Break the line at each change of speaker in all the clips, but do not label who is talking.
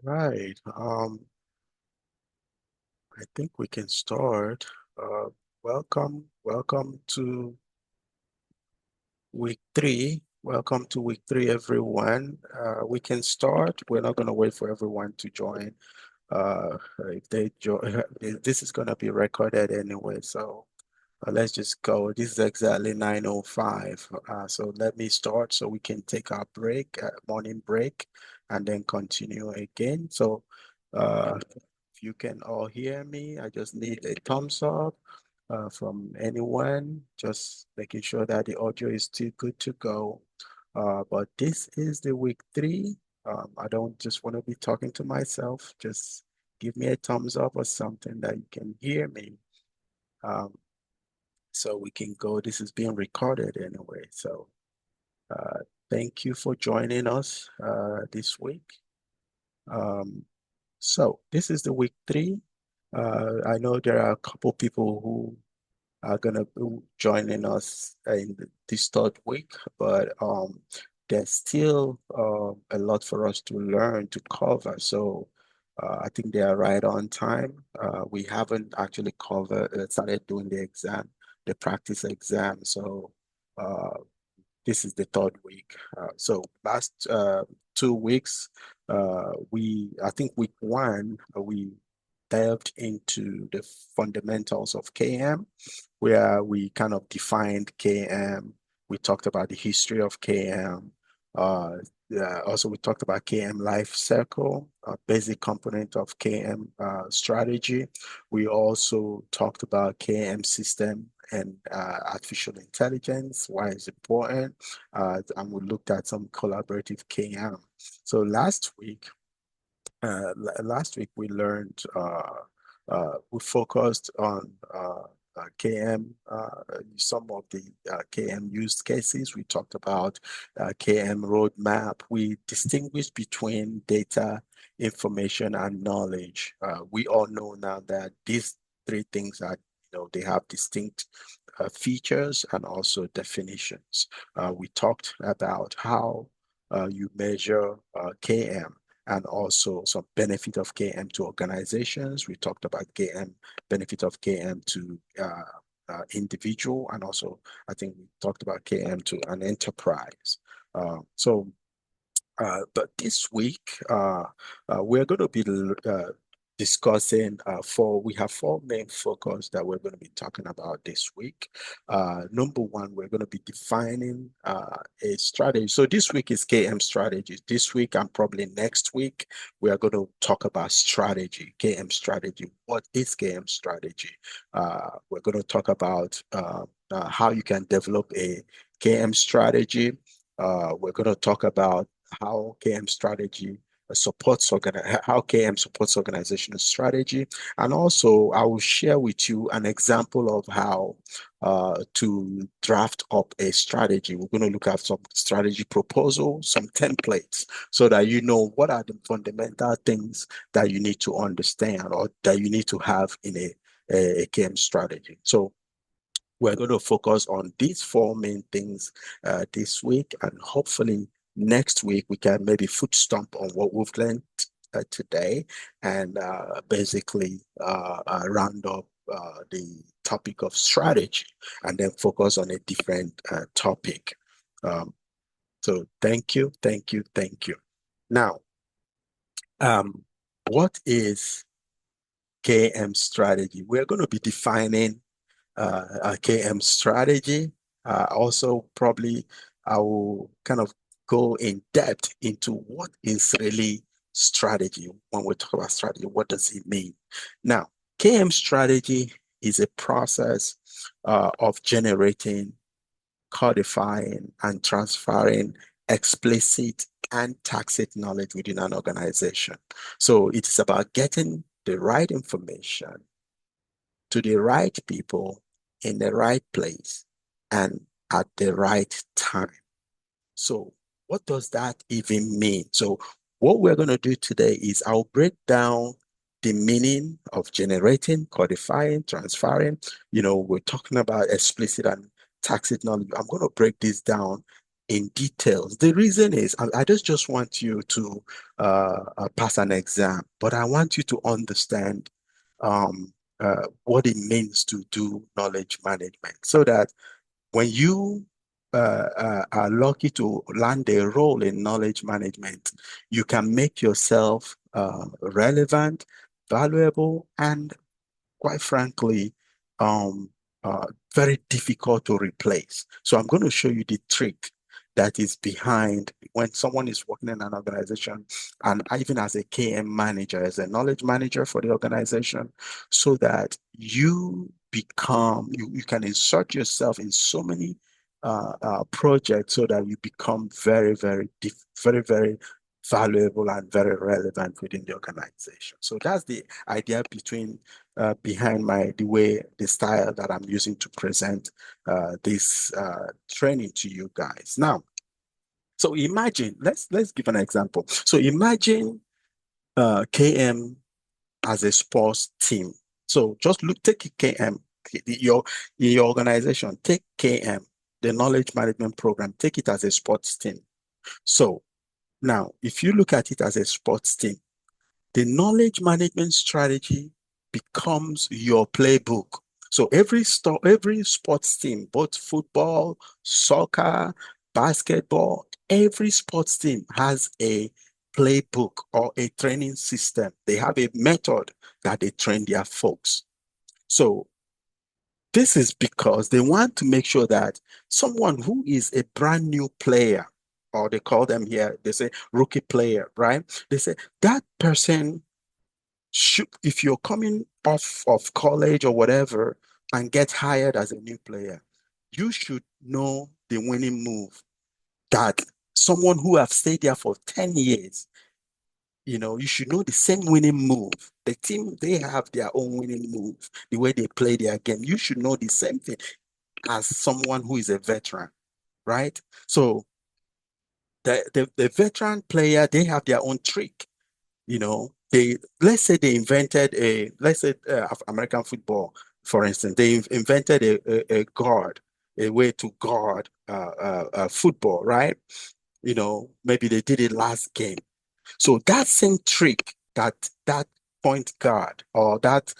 Right. I think we can start. Welcome to week three. Welcome to week three, everyone. We can start. We're not going to wait for everyone to join. If they join, this is going to be recorded anyway. So let's just go. This is exactly 9:05. So let me start so we can take our break, morning break, and then continue again. So if you can all hear me, I just need a thumbs up from anyone, just making sure that the audio is still good to go. But this is the week three. I don't just want to be talking to myself. Just give me a thumbs up or something that you can hear me. Um, so we can go. This is being recorded anyway. So uh, thank you for joining us this week. Um, so this is the week three. I know there are a couple people who are gonna be joining us in this third week, but there's still a lot for us to learn to cover. So I think they are right on time. We haven't actually covered started doing the exam, the practice exam. So uh, this is the third week. So last 2 weeks, I think week one, we delved into the fundamentals of KM, where we kind of defined KM. We talked about the history of KM. Uh, Also, we talked about KM life cycle, a basic component of KM strategy. We also talked about KM system and artificial intelligence, why it's important, and we looked at some collaborative KM. So last week we learned we focused on KM, some of the KM use cases. We talked about KM roadmap. We distinguished between data, information, and knowledge. We all know now that these three things are, they have distinct features and also definitions. We talked about how you measure KM and also some benefit of KM to organizations. We talked about KM, benefit of KM to individual, and also I think we talked about KM to an enterprise. But this week, we're going to be discussing we have four main focus that we're going to be talking about this week. Number one, we're going to be defining a strategy. So this week is KM strategy. This week and probably next week, we are going to talk about strategy, KM strategy. What is KM strategy? We're going to talk about how you can develop a KM strategy. We're going to talk about how KM strategy how KM supports organizational strategy. And also I will share with you an example of how to draft up a strategy. We're going to look at some strategy proposals, some templates, so that you know what are the fundamental things that you need to understand or that you need to have in a KM strategy. So we're going to focus on these four main things this week, and hopefully next week we can maybe foot stomp on what we've learned today and basically round up the topic of strategy and then focus on a different topic. Um, so thank you, thank you, thank you. Now, um, what is KM strategy? We're going to be defining a KM strategy. Also, probably I will kind of go in depth into what is really strategy. When we talk about strategy, what does it mean? Now, KM strategy is a process of generating, codifying, and transferring explicit and tacit knowledge within an organization. So it is about getting the right information to the right people in the right place and at the right time. So, what does that even mean? So, what we're going to do today is I'll break down the meaning of generating, codifying, transferring. We're talking about explicit and tacit knowledge. I'm going to break this down in details. The reason is I just want you to pass an exam, but I want you to understand what it means to do knowledge management so that when you are lucky to land a role in knowledge management, you can make yourself relevant, valuable, and quite frankly, um, very difficult to replace. So I'm going to show you the trick that is behind when someone is working in an organization, and even as a KM manager, as a knowledge manager for the organization, so that you can insert yourself in so many projects so that you become very, very valuable and very relevant within the organization. So that's the idea behind the style that I'm using to present this training to you guys. Now, so imagine, let's give an example. So imagine KM as a sports team. So just take KM, your in your organization, take KM, the knowledge management program, take it as a sports team. So now, if you look at it as a sports team, the knowledge management strategy becomes your playbook. So every sports team, both football, soccer, basketball, every sports team has a playbook or a training system. They have a method that they train their folks. So this is because they want to make sure that someone who is a brand new player, or they call them here, they say rookie player, right? They say that person if you're coming off of college or whatever and get hired as a new player, you should know the winning move that someone who have stayed there for 10 years, you should know the same winning move. The team, they have their own winning move, the way they play their game. You should know the same thing as someone who is a veteran, right? So the veteran player, they have their own trick. They let's say they invented let's say American football, for instance, they invented a guard, a way to guard football, right? Maybe they did it last game. So that same trick that point guard or that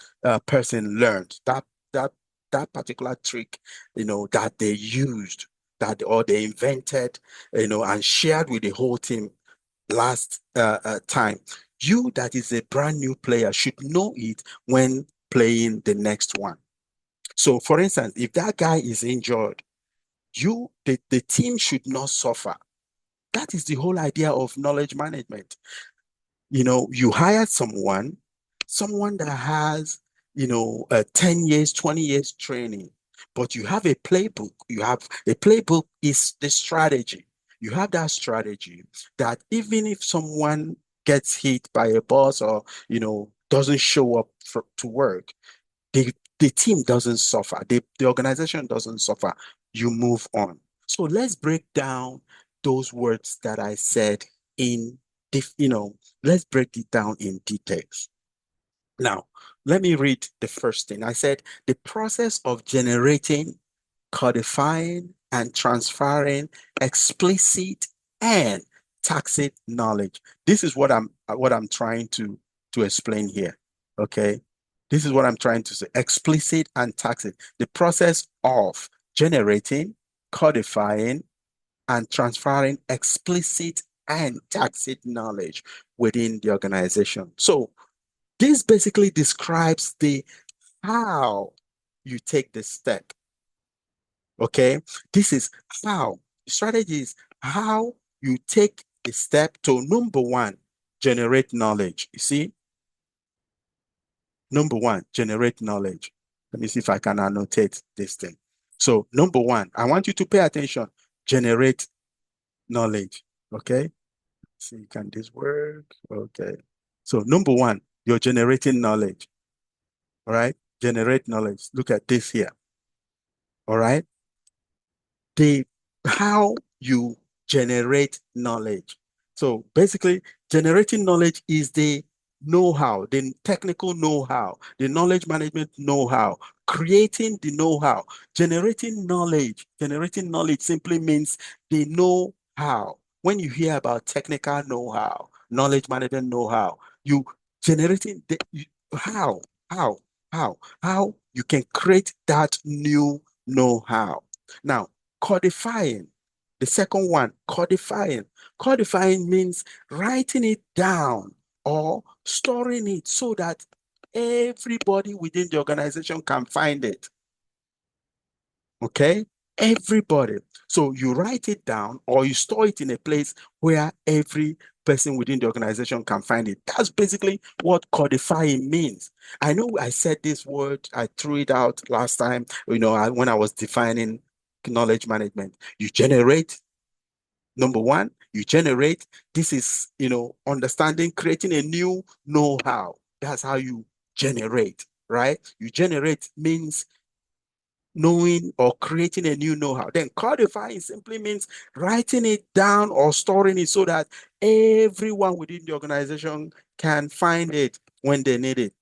person learned, that that particular trick, that they used, that or they invented, and shared with the whole team last time. You that is a brand new player should know it when playing the next one. So, for instance, if that guy is injured, the team should not suffer. That is the whole idea of knowledge management. You hire someone that has, 10 years, 20 years training, but you have a playbook. You have a playbook is the strategy. You have that strategy that even if someone gets hit by a boss or, doesn't show up to work, the team doesn't suffer. The organization doesn't suffer. You move on. So let's break down those words that I said in, let's break it down in details. Now, let me read the first thing. I said the process of generating, codifying, and transferring explicit and tacit knowledge. This is what I'm trying to explain here. Okay. This is what I'm trying to say. Explicit and tacit. The process of generating, codifying, and transferring explicit and tacit knowledge within the organization. So this basically describes the how you take the step. Okay. This is how strategy is how you take the step to number one, generate knowledge. You see, number one, generate knowledge. Let me see if I can annotate this thing. So, number one, I want you to pay attention. Generate knowledge. Okay. See, can this work? Okay. So, number one, you're generating knowledge. All right. Generate knowledge. Look at this here. All right. The how you generate knowledge. So basically, generating knowledge is the know-how, the technical know-how, the knowledge management know-how, creating the know-how, generating knowledge. Generating knowledge simply means they know how. When you hear about technical know-how, knowledge management know-how, you generating how, how, how you can create that new know-how. Now, codifying, the second one, codifying. Codifying means writing it down or storing it so that everybody within the organization can find it. Okay? Everybody. So you write it down or you store it in a place where every person within the organization can find it. That's basically what codifying means. I know I said this word, I threw it out last time, when I was defining knowledge management. You generate. Number one, you generate. This is, understanding, creating a new know-how. That's how you generate, right? You generate means knowing or creating a new know-how. Then codifying simply means writing it down or storing it so that everyone within the organization can find it when they need it.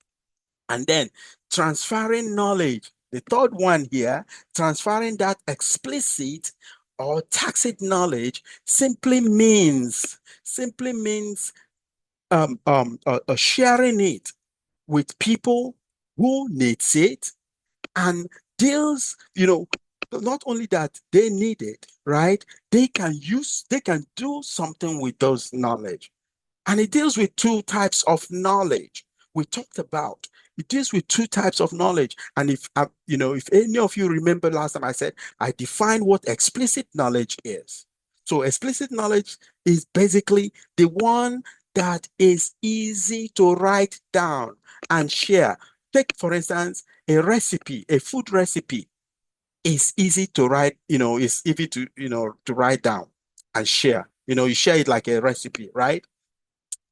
And then transferring knowledge. The third one here, transferring that explicit or tacit knowledge simply means sharing it with people who needs it and deals, not only that they need it, right? They can do something with those knowledge. And it deals with two types of knowledge we talked about. It deals with two types of knowledge. And if any of you remember last time I said, I defined what explicit knowledge is. So explicit knowledge is basically the one that is easy to write down and share. Take, for instance, a food recipe is easy to write, it's easy to write down and share. You share it like a recipe, right?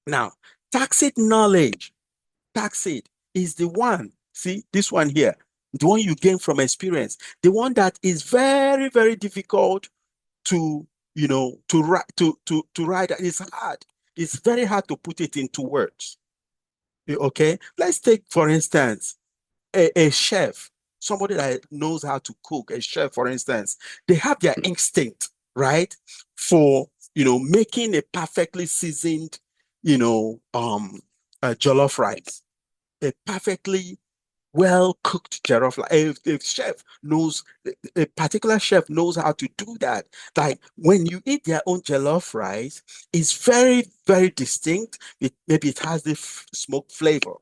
Now, tacit knowledge, tacit is the one, see this one here, the one you gain from experience, the one that is very, very difficult to, to write, to write. It's hard. It's very hard to put it into words. Okay, let's take, for instance, a chef, somebody that knows how to cook, a chef, for instance, they have their instinct, right, for making a perfectly seasoned, jollof rice, a perfectly well cooked jollof rice. A chef knows, a particular chef knows how to do that. Like when you eat their own jollof rice, it's very, very distinct. Maybe it has the smoke flavor,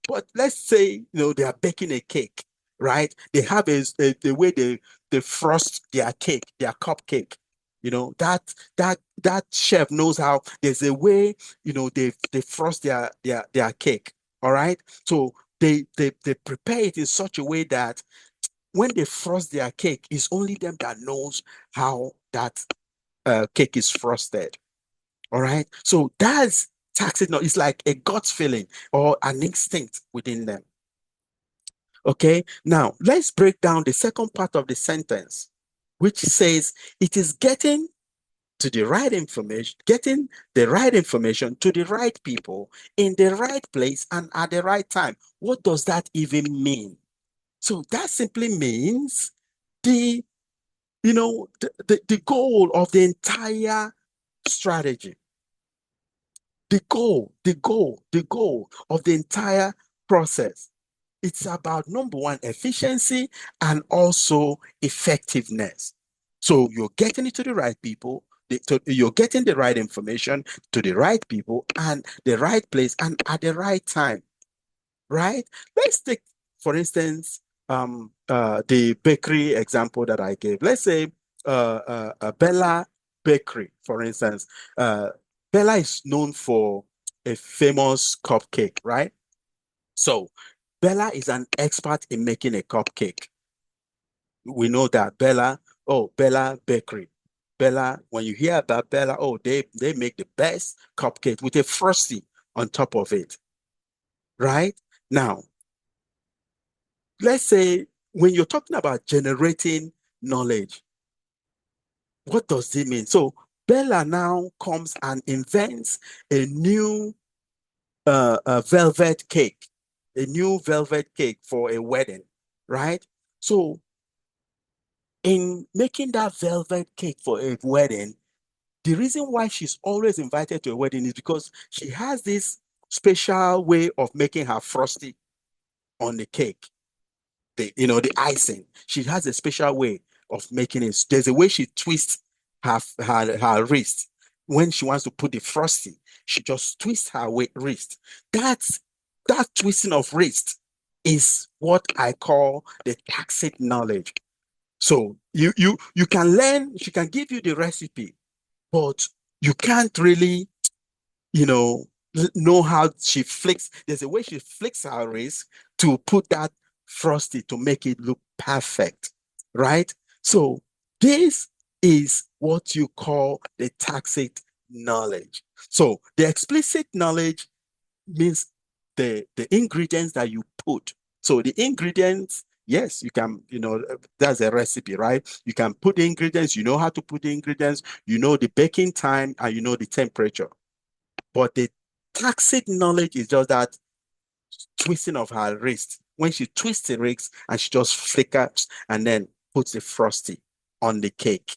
but let's say, they are baking a cake, right? They have the way they frost their cake, their cupcake. That chef knows how. There's a way, they frost their cake. All right. So they prepare it in such a way that when they frost their cake, it's only them that knows how that cake is frosted. All right. So that's tacit. No, it's like a gut feeling or an instinct within them. Okay. Now let's break down the second part of the sentence, which says it is getting the right information to the right people in the right place and at the right time. What does that even mean? So that simply means the, the goal of the entire strategy. The goal of the entire process. It's about number one, efficiency and also effectiveness. So you're getting it to the right people, you're getting the right information to the right people and the right place and at the right time, right? Let's take, for instance, the bakery example that I gave. Let's say Bella Bakery, for instance. Uh, Bella is known for a famous cupcake, right? So Bella is an expert in making a cupcake. We know that Bella Bakery. Bella, when you hear about Bella, they make the best cupcake with a frosty on top of it, right? Now, let's say when you're talking about generating knowledge, what does it mean? So Bella now comes and invents a new a velvet cake, a new velvet cake for a wedding, right? So in making that velvet cake for a wedding, the reason why she's always invited to a wedding is because she has this special way of making her frosty on the cake. The icing. She has a special way of making it. There's a way she twists her wrist when she wants to put the frosty. She just twists her wrist. That's that twisting of wrist is what I call the tacit knowledge. So you can learn. She can give you the recipe, but you can't really know how she flicks. There's a way she flicks her wrist to put that frosty to make it look perfect, right? So this is what you call the tacit knowledge. So the explicit knowledge means the ingredients that you put. So the ingredients, yes, you can, that's a recipe, right? You can put the ingredients, you know how to put the ingredients, you know the baking time, and you know the temperature. But the tacit knowledge is just that twisting of her wrist. When she twists the wrist and she just flickers and then puts the frosty on the cake.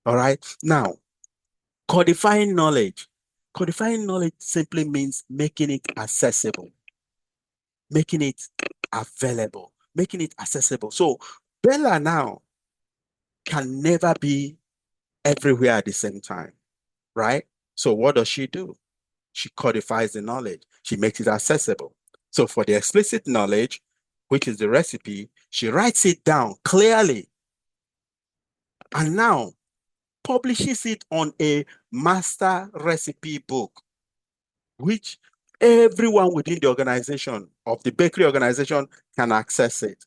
All right. Now, codifying knowledge. Codifying knowledge simply means making it accessible, making it available, making it accessible. So Bella now can never be everywhere at the same time, right? So what does she do? She codifies the knowledge. She makes it accessible. So for the explicit knowledge, which is the recipe, she writes it down clearly and now publishes it on a master recipe book, which everyone within the organization of the bakery organization can access it.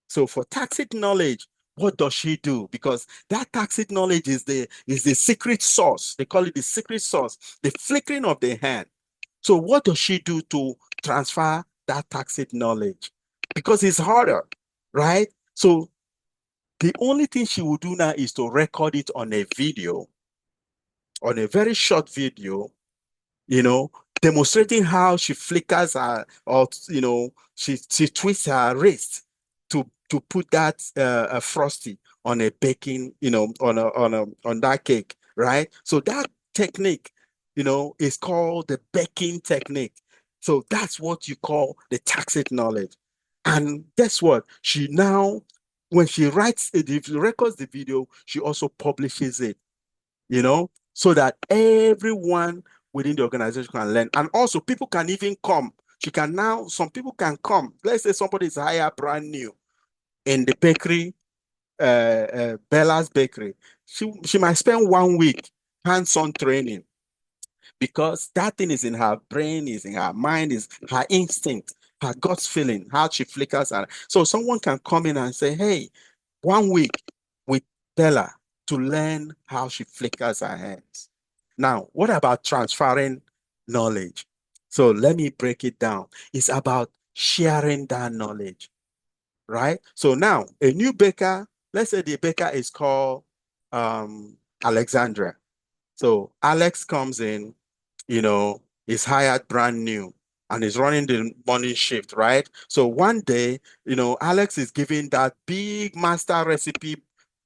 So for tacit knowledge, what does she do? Because that tacit knowledge is the secret sauce. They call it the secret sauce, the flickering of the hand. So what does she do to transfer that tacit knowledge? Because it's harder, right? So the only thing she will do now is to record it on a video, on a very short video, you know, demonstrating how she flickers her, or she twists her wrist to put that frosty on a baking, on that cake, right? So that technique, is called the baking technique. So that's what you call the tacit knowledge. And guess what? She now, when she writes it, if she records the video, she also publishes it, so that everyone within the organization can learn. And also people can even come. Some people can come. Let's say somebody is hired brand new in the bakery, Bella's bakery. She might spend 1 week hands-on training because that thing is in her brain, is in her mind, is her instinct, her gut feeling, how she flickers. So someone can come in and say, hey, 1 week with Bella to learn how she flickers her hands. Now, what about transferring knowledge? So let me break it down. It's about sharing that knowledge, right? So now, a new baker, let's say the baker is called Alexandra. So Alex comes in, is hired brand new and is running the morning shift, right? So one day, Alex is giving that big master recipe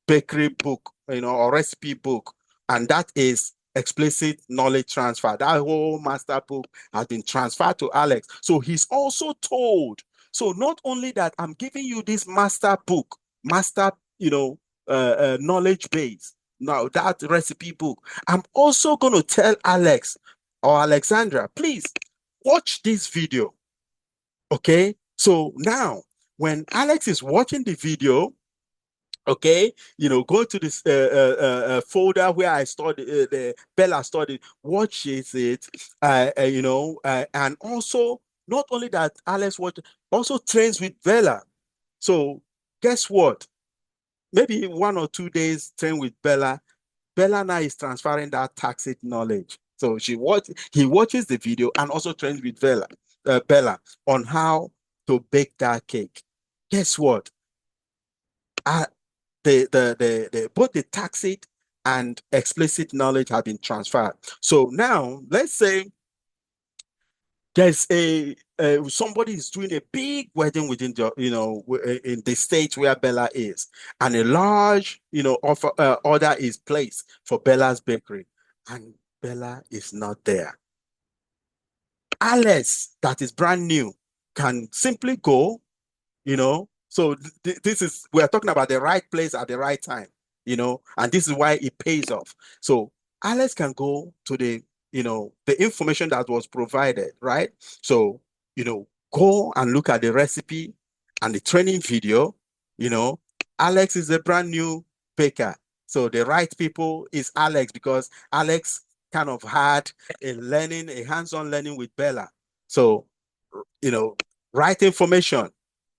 bakery book, or recipe book, and that is explicit knowledge transfer. That whole master book has been transferred to Alex. So he's also told. So not only that, I'm giving you this master book, master, knowledge base. Now that recipe book, I'm also going to tell Alex or Alexandra, please watch this video. Okay. So now when Alex is watching the video, okay, go to this folder where I studied, the Bella studied, watches it, and also not only that, Alex also trains with Bella. So guess what? Maybe 1 or 2 days train with Bella. Bella now is transferring that tacit knowledge. So he watches the video and also trains with Bella on how to bake that cake. Guess what? Uh, both the tacit and explicit knowledge have been transferred. So now let's say there's a somebody is doing a big wedding within the in the state where Bella is, and a large offer order is placed for Bella's bakery, and Bella is not there. Alex, that is brand new, can simply go, so this is, we're talking about the right place at the right time, and this is why it pays off. So Alex can go to the information that was provided, right? So, go and look at the recipe and the training video. you know Alex is a brand new baker, so the right people is Alex, because Alex kind of had a hands-on learning with Bella. So, you know, right information,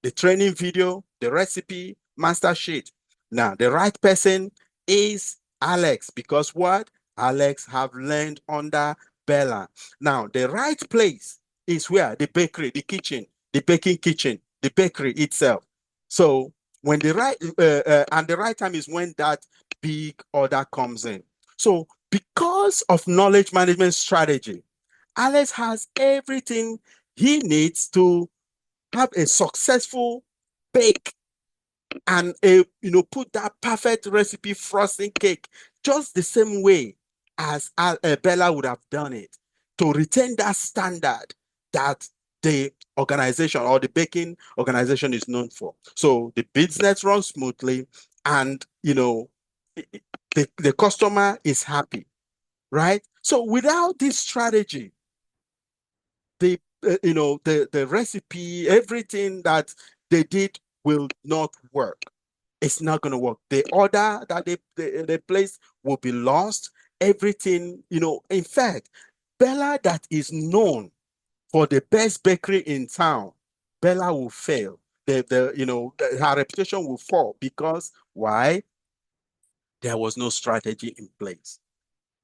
the training video, the recipe, master sheet. Now, the right person is Alex, because what? Alex have learned under Bella. Now, the right place is where? The bakery, the kitchen, the baking kitchen, the bakery itself. So when the right time is when that big order comes in. So because of knowledge management strategy, Alex has everything he needs to have a successful bake and put that perfect recipe frosting cake just the same way as Bella would have done it, to retain that standard that the organization or the baking organization is known for. So the business runs smoothly, and the customer is happy, right? So without this strategy, the recipe, everything that they did will not work. It's not going to work. The order that they place will be lost. Everything, in fact, Bella, that is known for the best bakery in town, Bella will fail. Her reputation will fall, because why? There was no strategy in place.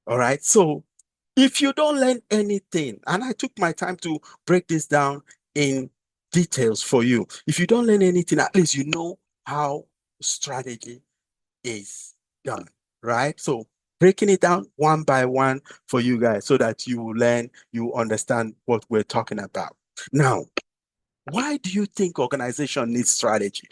All right. So if you don't learn anything, and I took my time to break this down in details for you, if you don't learn anything, at least you know how strategy is done, right? So breaking it down one by one for you guys, so that you will learn, you understand what we're talking about. Now, why do you think organization needs strategy?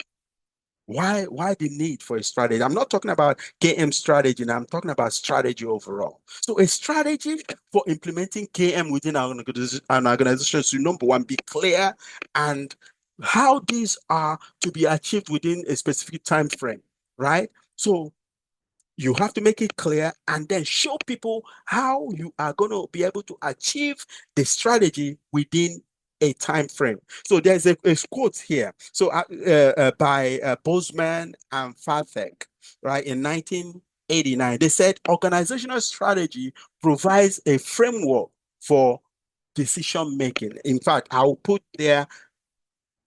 Why the need for a strategy? I'm not talking about KM strategy now, I'm talking about strategy overall. So a strategy for implementing KM within an organization should, number one, be clear, and how these are to be achieved within a specific time frame, right? So you have to make it clear, and then show people how you are going to be able to achieve the strategy within a time frame. So there's a quote here. So by Bozeman and Farthek, right, in 1989, they said organizational strategy provides a framework for decision making. In fact, I'll put there,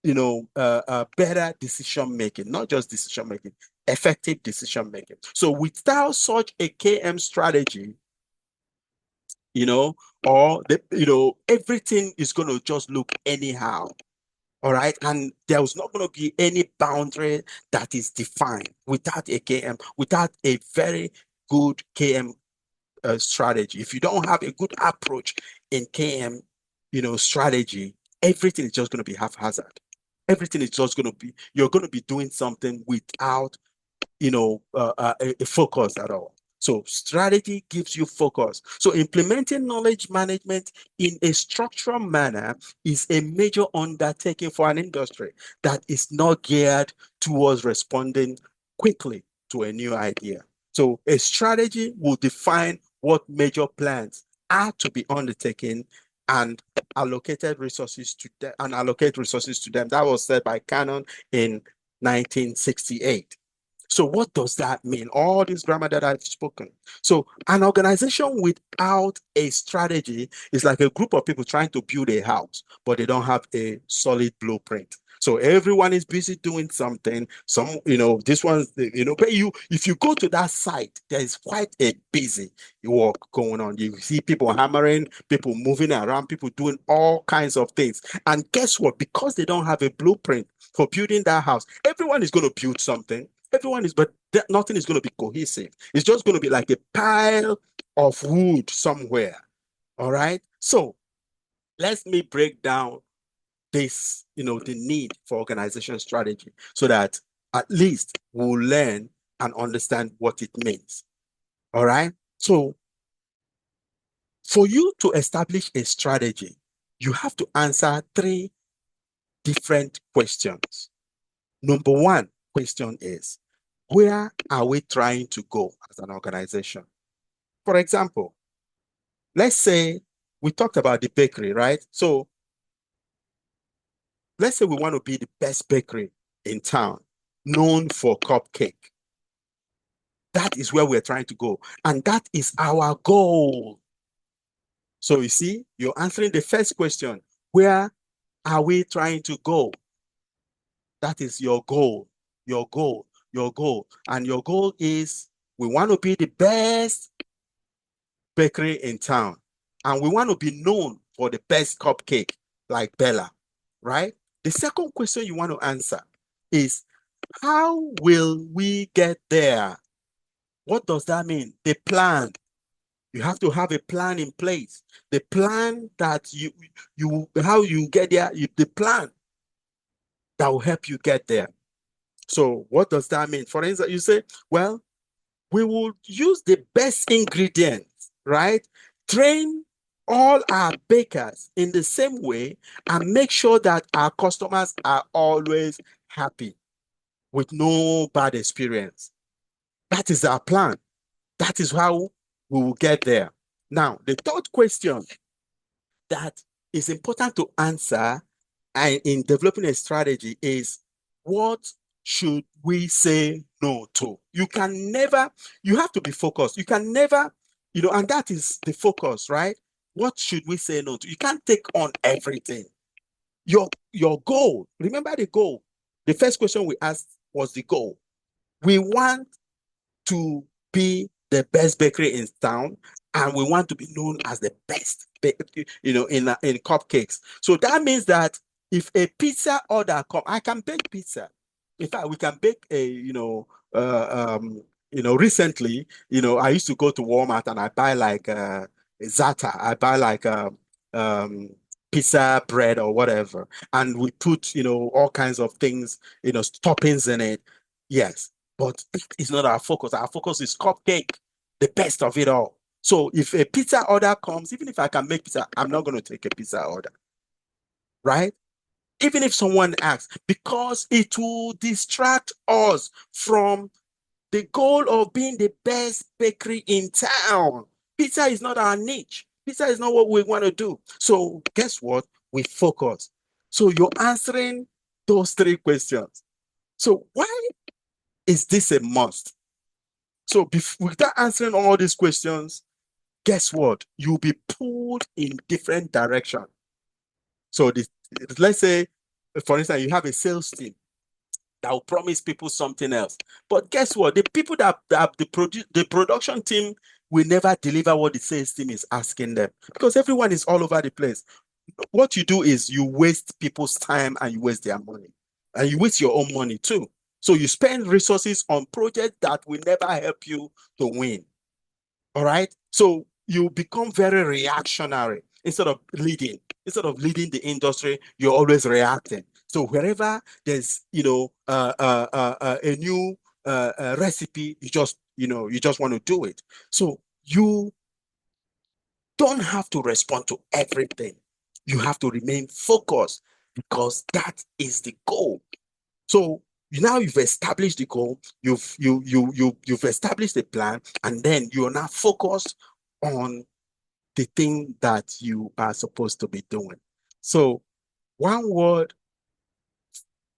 better decision making, not just decision making, effective decision making. So without such a KM strategy, you know, everything is going to just look anyhow. All right. And there's not going to be any boundary that is defined without a KM, without a very good KM strategy. If you don't have a good approach in KM, strategy, everything is just going to be haphazard. Everything is just going to be, you're going to be doing something without a focus at all. So strategy gives you focus. So implementing knowledge management in a structural manner is a major undertaking for an industry that is not geared towards responding quickly to a new idea. So a strategy will define what major plans are to be undertaken, and allocate resources to them. That was said by Cannon in 1968. So what does that mean? All this grammar that I've spoken. So an organization without a strategy is like a group of people trying to build a house, but they don't have a solid blueprint. So everyone is busy doing something. This one's, but if you go to that site, there is quite a busy work going on. You see people hammering, people moving around, people doing all kinds of things. And guess what? Because they don't have a blueprint for building that house, everyone is going to build something. But nothing is going to be cohesive. It's just going to be like a pile of wood somewhere. All right. So Let me break down this, the need for organization strategy so that at least we'll learn and understand what it means. All right. So for you to establish a strategy, you have to answer three different questions. Number one question is, where are we trying to go as an organization? For example, let's say we talked about the bakery, right? So let's say we want to be the best bakery in town, known for cupcake. That is where we're trying to go. And that is our goal. So you see, you're answering the first question. Where are we trying to go? That is your goal, your goal, your goal. And your goal is we want to be the best bakery in town. And we want to be known for the best cupcake like Bella, right? The second question you want to answer is, how will we get there? What does that mean? The plan. You have to have a plan in place. The plan that you how you get there, the plan that will help you get there. So what does that mean? For instance, you say, well, we will use the best ingredients, right? Train all our bakers in the same way and make sure that our customers are always happy with no bad experience. That is our plan. That is how we will get there. Now, the third question that is important to answer in developing a strategy is, what should we say no to? You can never, you have to be focused. You can never, and that is the focus, right? What should we say no to? You can't take on everything. Your goal, remember the goal. The first question we asked was the goal. We want to be the best bakery in town, and we want to be known as the best, in cupcakes. So that means that if a pizza order come, I can bake pizza. In fact, we can bake a, recently, I used to go to Walmart and I buy like Zata. I buy like um, pizza bread or whatever, and we put, all kinds of things, toppings in it. Yes, but it's not our focus. Our focus is cupcake, the best of it all. So if a pizza order comes, even if I can make pizza, I'm not going to take a pizza order, right? Even if someone asks, because it will distract us from the goal of being the best bakery in town. Pizza is not our niche. Pizza is not what we want to do. So guess what? We focus. So you're answering those three questions. So why is this a must? So without answering all these questions, guess what? You'll be pulled in different direction. So let's say, for instance, you have a sales team that will promise people something else. But guess what? The people that the production team will never deliver what the sales team is asking them, because everyone is all over the place. What you do is you waste people's time and you waste their money. And you waste your own money too. So you spend resources on projects that will never help you to win. All right. So you become very reactionary instead of leading. Instead of leading the industry, you're always reacting. So wherever there's, a new recipe, you just want to do it. So you don't have to respond to everything. You have to remain focused because that is the goal. So now you've established the goal, you've established the plan, and then you're now focused on the thing that you are supposed to be doing. So one word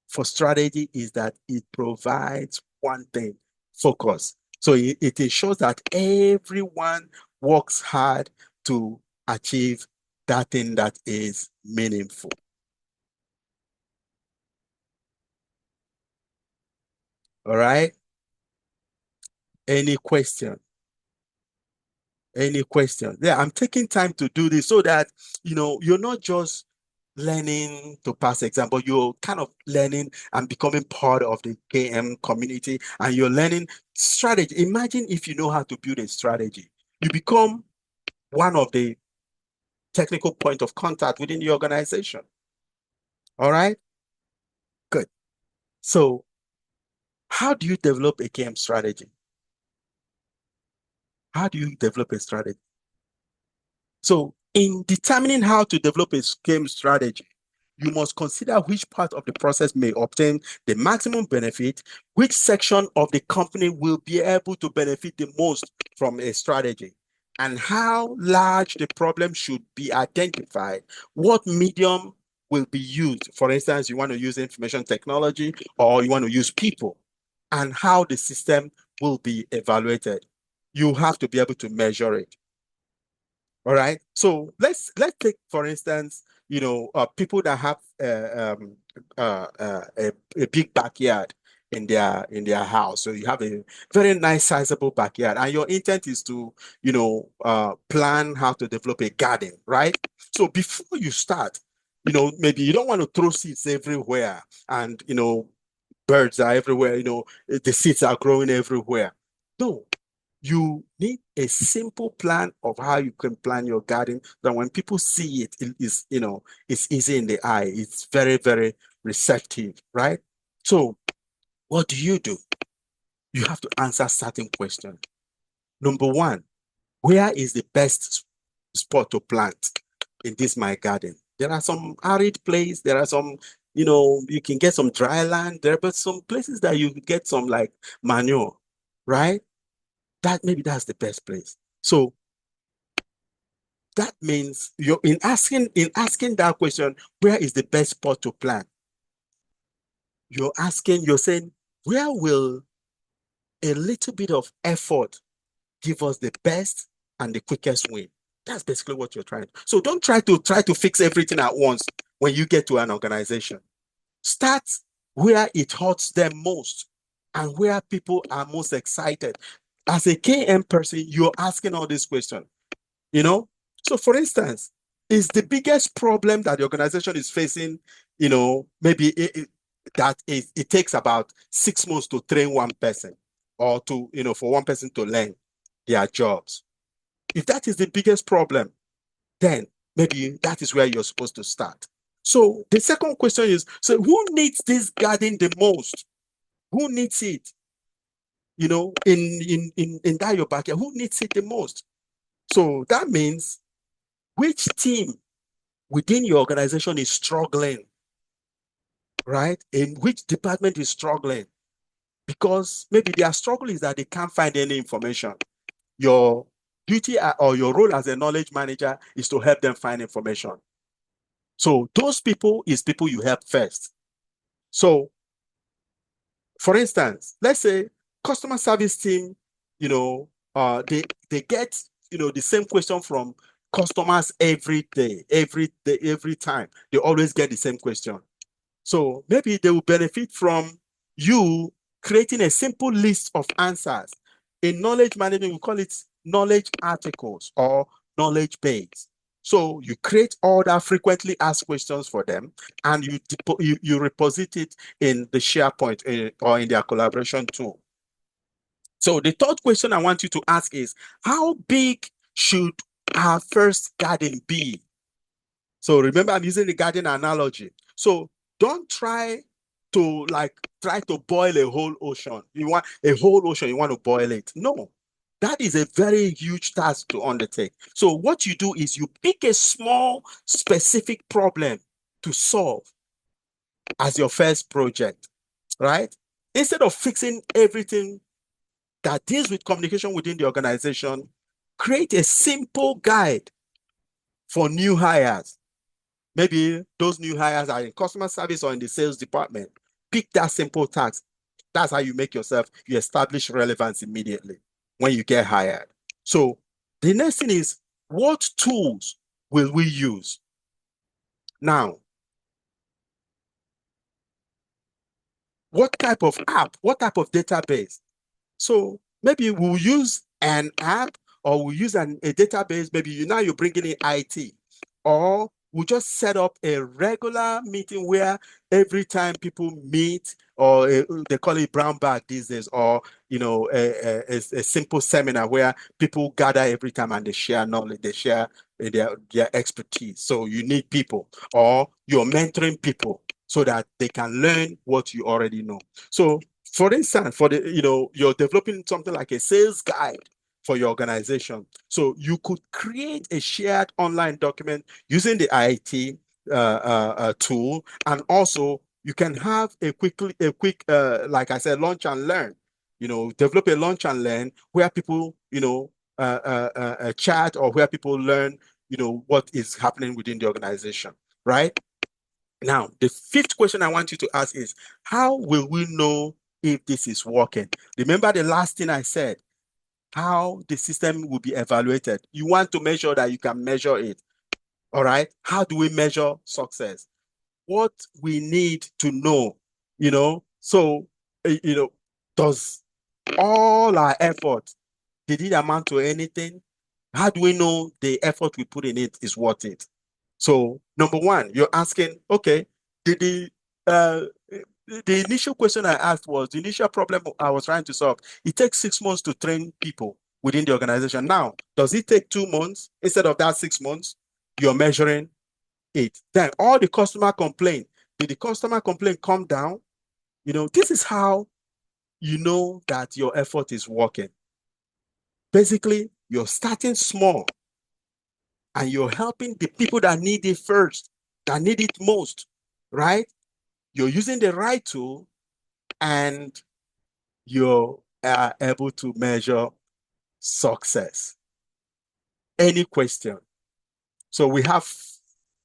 for strategy is that it provides one thing: focus. So it ensures that everyone works hard to achieve that thing that is meaningful. All right. Any question? Any questions? Yeah, I'm taking time to do this so that you're not just learning to pass exam, but you're kind of learning and becoming part of the KM community, and you're learning strategy. Imagine if you know how to build a strategy, you become one of the technical point of contact within the organization. All right, good. So how do you develop a game strategy? How do you develop a strategy? So in determining how to develop a game strategy, you must consider which part of the process may obtain the maximum benefit, which section of the company will be able to benefit the most from a strategy, and how large the problem should be identified, what medium will be used. For instance, you want to use information technology or you want to use people, and how the system will be evaluated. You have to be able to measure it. All right. So let's take for instance, people that have a big backyard in their house. So you have a very nice sizable backyard, and your intent is to plan how to develop a garden, right? So before you start, maybe you don't want to throw seeds everywhere, and birds are everywhere. The seeds are growing everywhere. No, you need a simple plan of how you can plan your garden that when people see it, it is, it's easy in the eye. It's very, very receptive, right? So what do? You have to answer certain questions. Number one, where is the best spot to plant in this my garden? There are some arid place. There are some, you can get some dry land there, but some places that you get some like manure, right? Maybe that's the best place. So that means you're in asking that question, where is the best spot to plant? You're saying, where will a little bit of effort give us the best and the quickest win? That's basically what you're trying. So don't try to fix everything at once when you get to an organization. Start where it hurts them most and where people are most excited. As a KM person, you're asking all these questions. You know, so for instance, is the biggest problem that the organization is facing, maybe it takes about 6 months to train one person or for one person to learn their jobs. If that is the biggest problem, then maybe that is where you're supposed to start. So the second question is, so who needs this garden the most? Who needs it? In that your backyard, who needs it the most? So that means which team within your organization is struggling, right? In which department is struggling? Because maybe their struggle is that they can't find any information. Your duty or your role as a knowledge manager is to help them find information. So those people is people you help first. So for instance, let's say customer service team, they get the same question from customers every day, every time. They always get the same question. So maybe they will benefit from you creating a simple list of answers. In knowledge management, we call it knowledge articles or knowledge base. So you create all that frequently asked questions for them, and you reposit it in the SharePoint or in their collaboration tool. So the third question I want you to ask is, how big should our first garden be? So remember, I'm using the garden analogy. So don't try to boil a whole ocean. You want a whole ocean, you want to boil it. No, that is a very huge task to undertake. So what you do is you pick a small specific problem to solve as your first project, right? Instead of fixing everything that deals with communication within the organization, create a simple guide for new hires. Maybe those new hires are in customer service or in the sales department. Pick that simple task. That's how you you establish relevance immediately when you get hired. So the next thing is, what tools will we use? Now, what type of app, what type of database? So maybe we'll use an app or we'll use a database. Maybe you're bringing in IT, or we'll just set up a regular meeting where every time people meet, or they call it brown bag these days, or a simple seminar where people gather every time and they share knowledge, they share their expertise. So you need people, or you're mentoring people so that they can learn what you already know. So for instance, you're developing something like a sales guide for your organization. So you could create a shared online document using the IT tool, and also you can have a quick, like I said, launch and learn. Develop a launch and learn where people, chat, or where people learn, what is happening within the organization, right? Now, the fifth question I want you to ask is, how will we know if this is working? Remember the last thing I said, how the system will be evaluated. You want to measure that you can measure it. All right. How do we measure success? What we need to know, so, does all our effort, did it amount to anything? How do we know the effort we put in it is worth it? So, number one, you're asking, okay, did uh, the initial question I asked was the initial problem I was trying to solve. It takes 6 months to train people within the organization. Now, does it take 2 months instead of that 6 months? You're measuring it. Then all the customer complaint, did the customer complaint come down? This is how you know that your effort is working. Basically, you're starting small and you're helping the people that need it first, that need it most, right? You're using the right tool, and you're able to measure success. Any question? So we have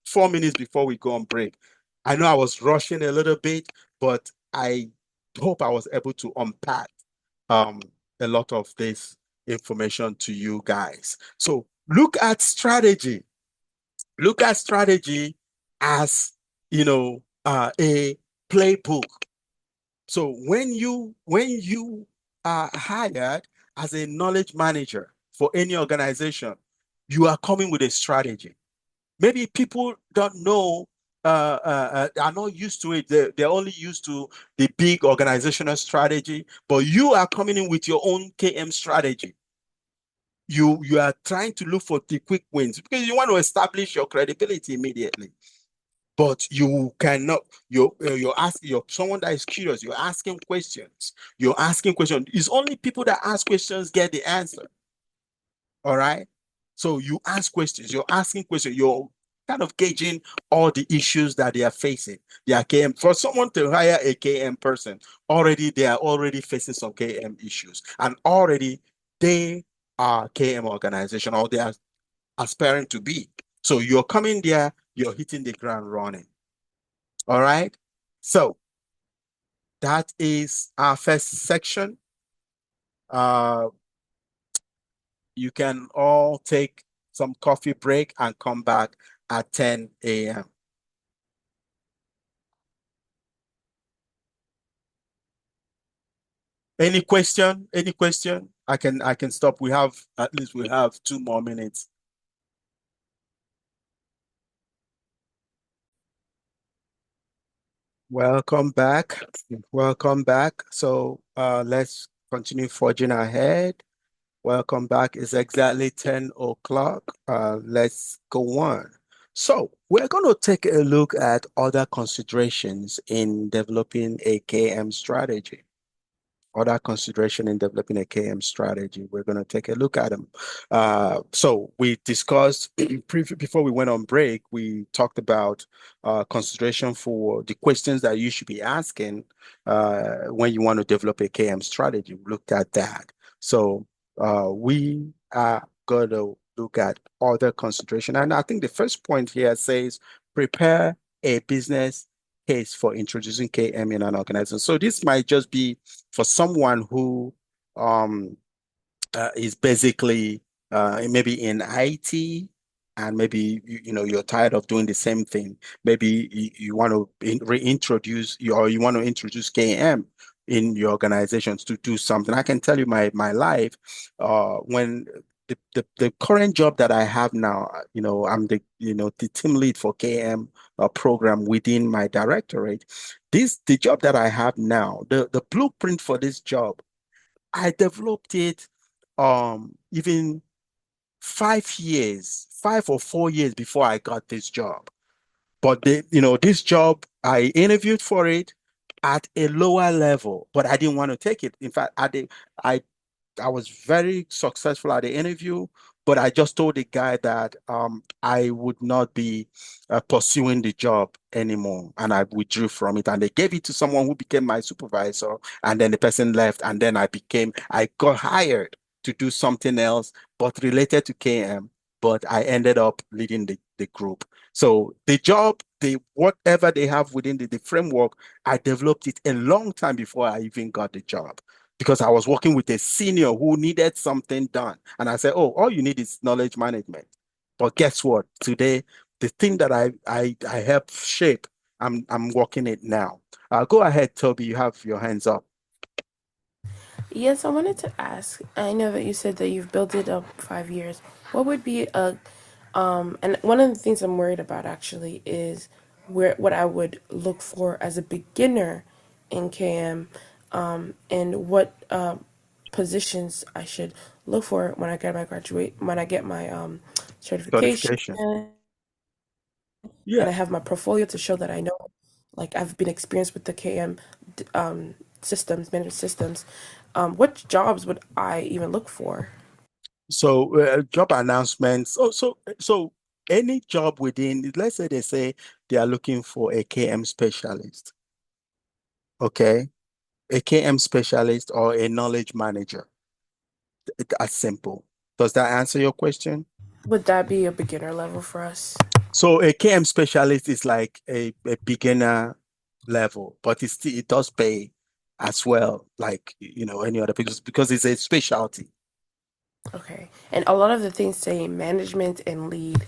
4 minutes before we go on break. I know I was rushing a little bit, but I hope I was able to unpack um, a lot of this information to you guys. So look at strategy. Look at strategy as, a playbook. So when you are hired as a knowledge manager for any organization, you are coming with a strategy. Maybe people don't know, are not used to it. They're only used to the big organizational strategy, but you are coming in with your own KM strategy. You are trying to look for the quick wins because you want to establish your credibility immediately. But you cannot, you're asking, you're someone that is curious, you're asking questions. You're asking questions. It's only people that ask questions get the answer. All right. So you ask questions, you're asking questions, you're kind of gauging all the issues that they are facing. They are KM. For someone to hire a KM person, already they are already facing some KM issues, and already they are KM organization, or they are aspiring to be. So you're coming there, you're hitting the ground running. All right. So that is our first section. Uh, you can all take some coffee break and come back at 10 a.m. Any question? Any question? I can stop. We have 2 more minutes. Welcome back. Welcome back. So let's continue forging ahead. Welcome back. It's exactly 10 o'clock. Let's go on. So we're going to take a look at other considerations in developing a KM strategy. Other consideration in developing a KM strategy. We're going to take a look at them. So we discussed before we went on break, we talked about consideration for the questions that you should be asking when you want to develop a KM strategy. We looked at that. So we are going to look at other consideration. And I think the first point here says prepare a business case for introducing KM in an organization. So this might just be for someone who um, is basically maybe in IT, and maybe you're tired of doing the same thing. Maybe you want to reintroduce or you want to introduce KM in your organizations to do something. I can tell you my life when the current job that I have now, I'm the team lead for KM program within my directorate. The job that I have now, the blueprint for this job, I developed it even 5 years, 5 or 4 years before I got this job. But this job, I interviewed for it at a lower level, but I didn't want to take it. In fact, I I was very successful at the interview, but I just told the guy that I would not be pursuing the job anymore, and I withdrew from it. And they gave it to someone who became my supervisor, and then the person left, and then I got hired to do something else, but related to KM. But I ended up leading the group. So the job, whatever they have within the framework, I developed it a long time before I even got the job because I was working with a senior who needed something done. And I said, oh, all you need is knowledge management. But guess what? Today, the thing that I helped shape, I'm working it now. Go ahead, Toby. You have your hands up.
Yes, I wanted to ask. I know that you said that you've built it up 5 years. What would be a and one of the things I'm worried about actually is where what I would look for as a beginner in KM, and what positions I should look for when I get my certification
Certification.
and I have my portfolio to
Yeah.
show that I know, like I've been experienced with the KM systems, management systems. What jobs would I even look for?
So job announcements. So any job within, let's say they are looking for a KM specialist. Okay. A KM specialist or a knowledge manager. That's simple. Does that answer your question?
Would that be a beginner level for us?
So a KM specialist is like a beginner level, but it does pay as well, like any other because it's a specialty.
Okay. And a lot of the things say management and lead.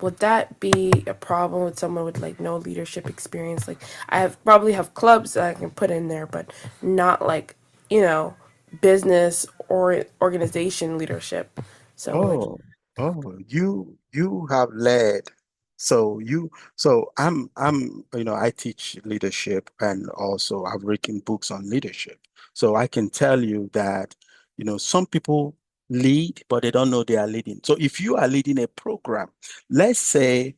Would that be a problem with someone with like no leadership experience? Like I have probably have clubs that I can put in there, but not like, you know, business or organization leadership. So like,
Oh, oh, you have led. So I teach leadership and also I've written books on leadership. So I can tell you that, some people lead, but they don't know they are leading. So if you are leading a program, let's say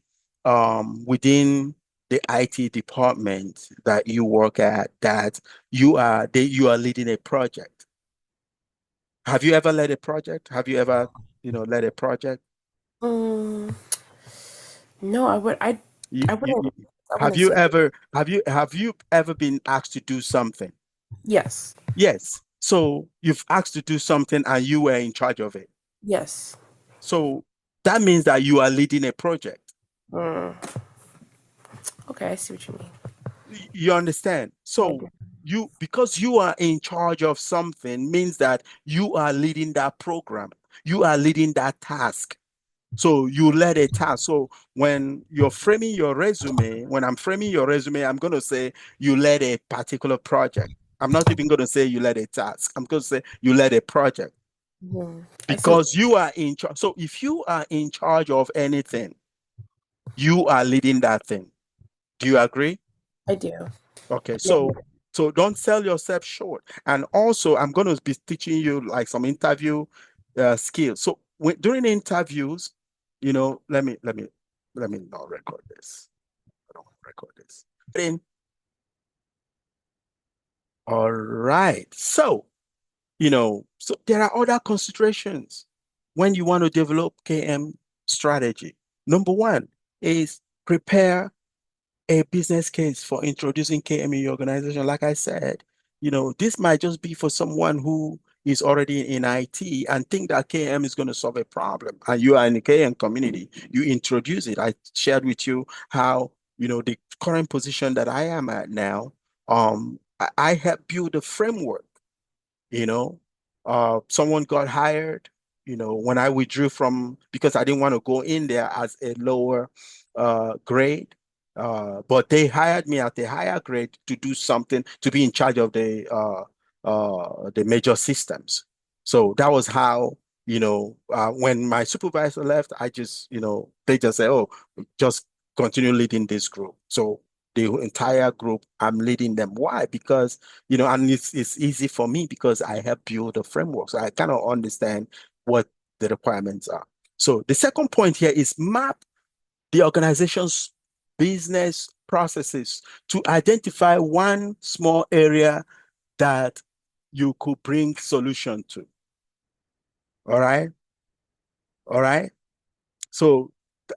within the IT department that you work at, that you are leading a project. Have you ever led a project? Have you ever, led a project?
um, no,
You,
I
you,
wouldn't,
you,
I wouldn't say
have you ever been asked to do something?
yes,
Yes. So you've asked to do something and you were in charge of it.
yes.
So that means that you are leading a project.
Mm, okay, I see what you mean.
You understand?
I
So
do.
because you are in charge of something means that you are leading that program. You are leading that task. So you led a task. So when I'm framing your resume, I'm going to say you led a particular project. I'm not even going to say you led a task. I'm going to say you led a project
I see what
because you are in charge. So if you are in charge of anything, you are leading that thing. Do you agree?
I do.
Okay,
Yeah.
so don't sell yourself short. And also, I'm going to be teaching you like some interview skills. So during interviews, let me not record this. I don't want to record this. Then, all right. So there are other considerations when you want to develop KM strategy. Number one is prepare a business case for introducing KM in your organization. Like I said, this might just be for someone who is already in IT and think that KM is going to solve a problem. And you are in the KM community, you introduce it. I shared with you how, the current position that I am at now, I help build a framework you know someone got hired when I withdrew from because I didn't want to go in there as a lower grade, but they hired me at a higher grade to do something, to be in charge of the major systems. So that was how, when my supervisor left, I just, they just say, oh, just continue leading this group. So the entire group, I'm leading them. Why? Because and it's easy for me because I help build a framework. So I kind of understand what the requirements are. So the second point here is map the organization's business processes to identify one small area that you could bring solution to. All right. All right. So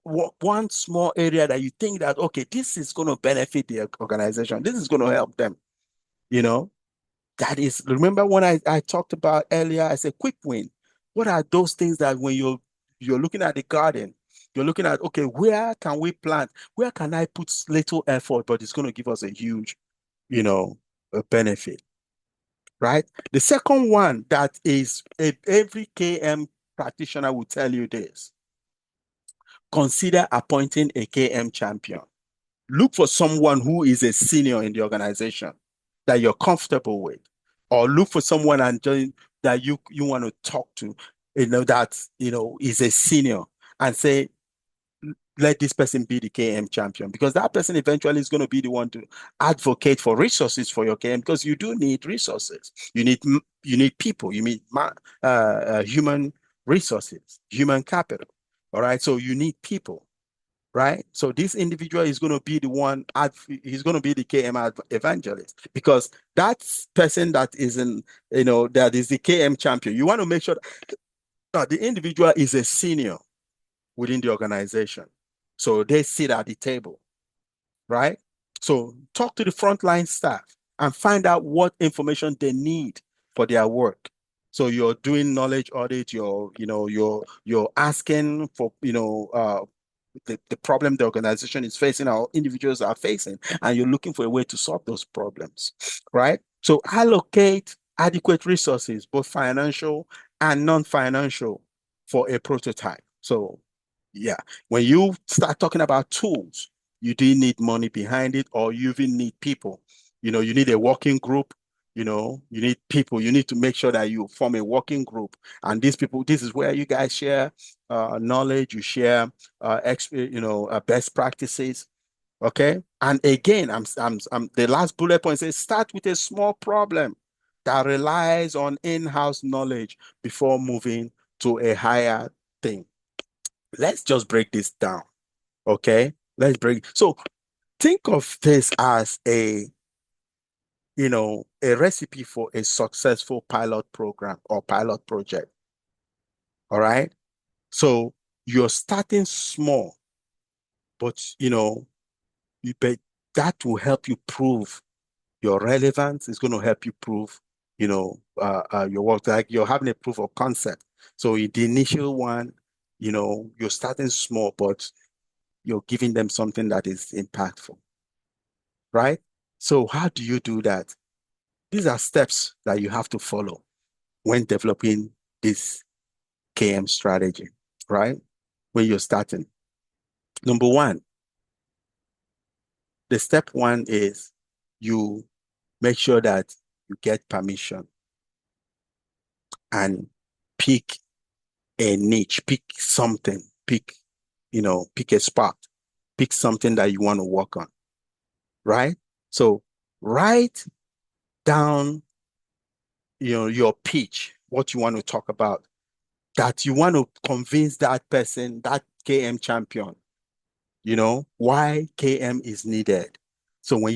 one small area that you think that, okay, this is going to benefit the organization. This is going to help them, you know, that is, remember when I talked about earlier, I said quick win. What are those things that when you're looking at the garden, you're looking at, okay, where can we plant? Where can I put little effort, but it's going to give us a huge, a benefit, right? The second one that is every KM practitioner will tell you this. Consider appointing a KM champion. Look for someone who is a senior in the organization that you're comfortable with, or look for someone that you want to talk to, that is a senior, and say, let this person be the KM champion, because that person eventually is going to be the one to advocate for resources for your KM, because you do need resources. You need people. You need human resources, human capital. All right. So you need people, right? So this individual is going to be the one, he's going to be the KM evangelist, because that person that is that is the KM champion. You want to make sure that the individual is a senior within the organization. So they sit at the table, right? So talk to the frontline staff and find out what information they need for their work. So you're doing knowledge audit, you're asking for, the problem the organization is facing or individuals are facing, and you're looking for a way to solve those problems, right? So allocate adequate resources, both financial and non-financial, for a prototype. So yeah, when you start talking about tools, you do need money behind it, or you even need people. You need a working group. You need people. You need to make sure that you form a working group. And these people, this is where you guys share knowledge, you share best practices. Okay. And again, the last bullet point says start with a small problem that relies on in-house knowledge before moving to a higher thing. Let's just break this down. Okay. So think of this as a recipe for a successful pilot program or pilot project. All right. So you're starting small, but but that will help you prove your relevance. It's going to help you prove, your work. Like you're having a proof of concept. So in the initial one, you're starting small, but you're giving them something that is impactful, right? So how do you do that? These are steps that you have to follow when developing this KM strategy, right? When you're starting. Number one, the step one is you make sure that you get permission and pick a niche, pick something, pick a spot, pick something that you want to work on, right? So write down, your pitch, what you want to talk about, that you want to convince that person, that KM champion, why KM is needed. So when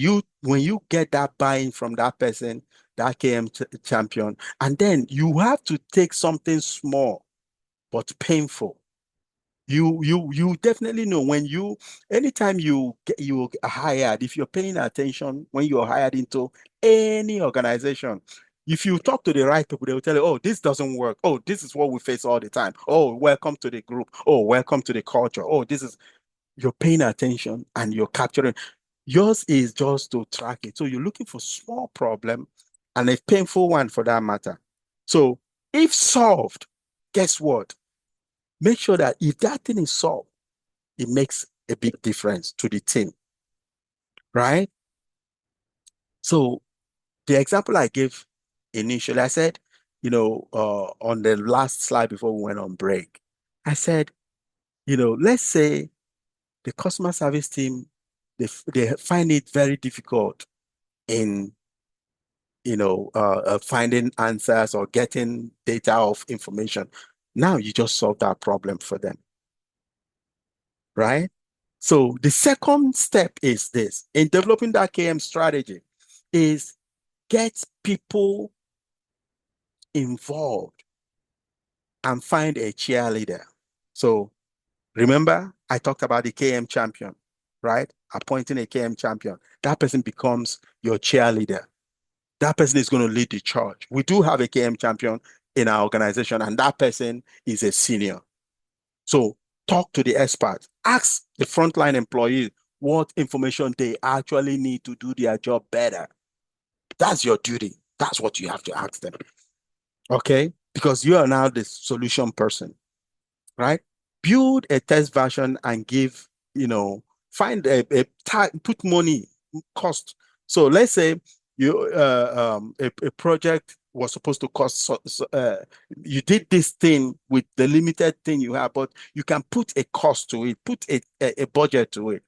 you get that buy-in from that person, that KM champion, and then you have to take something small but painful. You definitely know when anytime you are hired, if you're paying attention when you're hired into any organization, if you talk to the right people, they will tell you, oh, this doesn't work. Oh, this is what we face all the time. Oh, welcome to the group. Oh, welcome to the culture. Oh, this is you're paying attention and you're capturing. Yours is just to track it. So you're looking for small problem and a painful one for that matter. So if solved, guess what? Make sure that if that thing is solved, it makes a big difference to the team, right? So the example I gave initially, I said, on the last slide before we went on break, I said, let's say the customer service team, they find it very difficult in finding answers or getting data of information. Now you just solve that problem for them, right? So the second step is this in developing that KM strategy is get people involved and find a cheerleader. So remember, I talked about the KM champion, right? Appointing a KM champion. That person becomes your cheerleader. That person is going to lead the charge. We do have a KM champion in our organization, and that person is a senior. So talk to the experts. Ask the frontline employees what information they actually need to do their job better. That's your duty. That's what you have to ask them. Okay? Because you are now the solution person, right? Build a test version and give, find put money, cost. So let's say a project was supposed to cost, you did this thing with the limited thing you have, but you can put a cost to it, put a budget to it.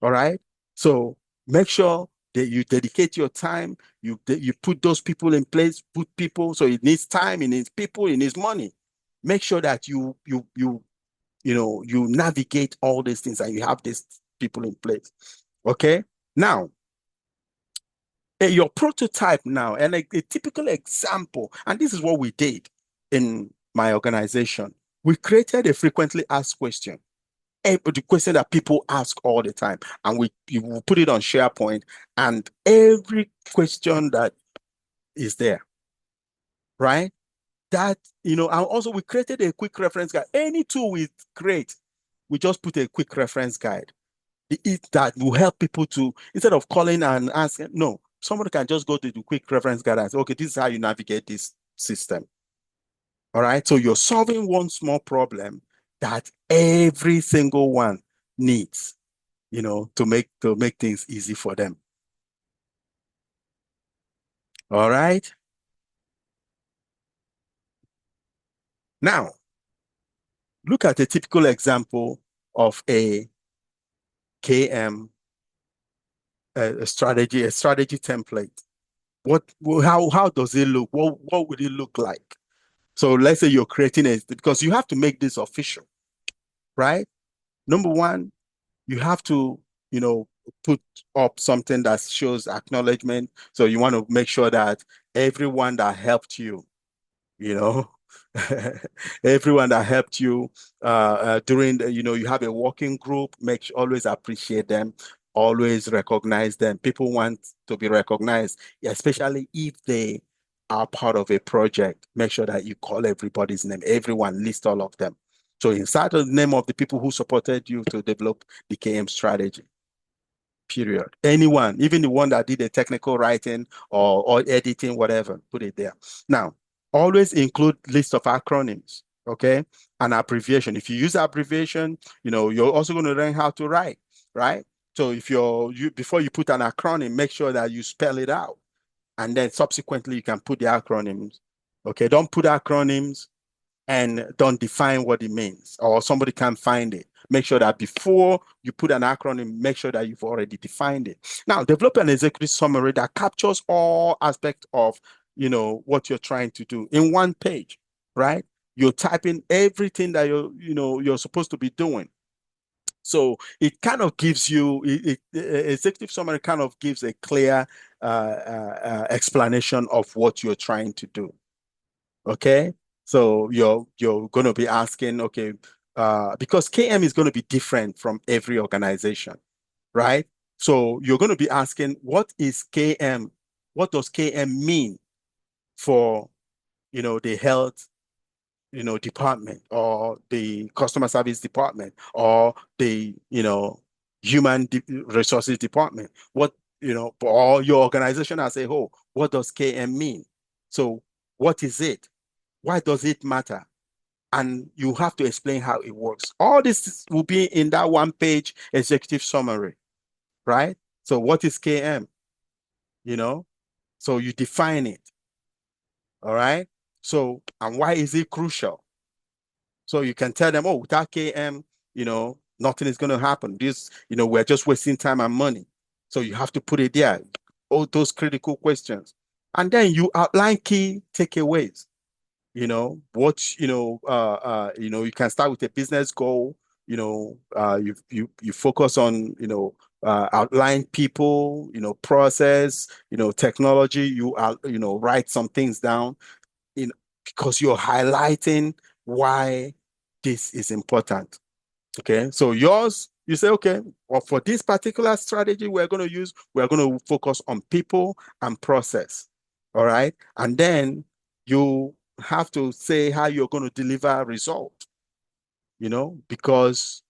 All right. So make sure that you dedicate your time. You put those people in place. Put people. So it needs time. It needs people. It needs money. Make sure that you navigate all these things and you have these people in place. Okay. Now, your prototype now, and a typical example, and this is what we did in my organization. We created a frequently asked question, the question that people ask all the time, and we put it on SharePoint, and every question that is there, right? That, and also we created a quick reference guide. Any tool we create, we just put a quick reference guide. That will help people to, instead of calling and asking, no, somebody can just go to the quick reference guide and say, okay, this is how you navigate this system. All right. So you're solving one small problem that every single one needs, to make things easy for them. All right. Now, look at a typical example of a KM, a strategy template. How does it look? What would it look like? So let's say you're creating it because you have to make this official, right? Number one, you have to, you know, put up something that shows acknowledgement. So you want to make sure that everyone that helped you, you know, everyone that helped you during you have a working group, always appreciate them, always recognize them. People want to be recognized, especially if they are part of a project. Make sure that you call everybody's name, everyone, list all of them. So inside the name of the people who supported you to develop the KM strategy, period. Anyone, even the one that did the technical writing or editing, whatever, put it there. Now, always include list of acronyms, okay? An abbreviation. If you use abbreviation, you're also going to learn how to write, right? So if you before you put an acronym, make sure that you spell it out. And then subsequently you can put the acronyms. Okay, don't put acronyms and don't define what it means, or somebody can't find it. Make sure that before you put an acronym, make sure that you've already defined it. Now, develop an executive summary that captures all aspects of, what you're trying to do in one page, right? You're typing everything that you're supposed to be doing. So it kind of gives you, executive summary kind of gives a clear explanation of what you're trying to do. Okay. So you're going to be asking, okay, because KM is going to be different from every organization, right? So you're going to be asking, what is KM? What does KM mean for, the health, department, or the customer service department, or the, human resources department? What, or your organization as a whole, what does KM mean? So what is it? Why does it matter? And you have to explain how it works. All this will be in that one page executive summary, right? So what is KM? You know, so you define it. All right. So, and why is it crucial? So you can tell them, oh, without KM, nothing is going to happen. We're just wasting time and money. So you have to put it there. All those critical questions. And then you outline key takeaways. You can start with a business goal. You focus on, outline people, process, technology. Write some things down, in because you're highlighting why this is important. Okay, so yours, you say, okay, well, for this particular strategy we're going to focus on people and process. All right. And then you have to say how you're going to deliver a result, because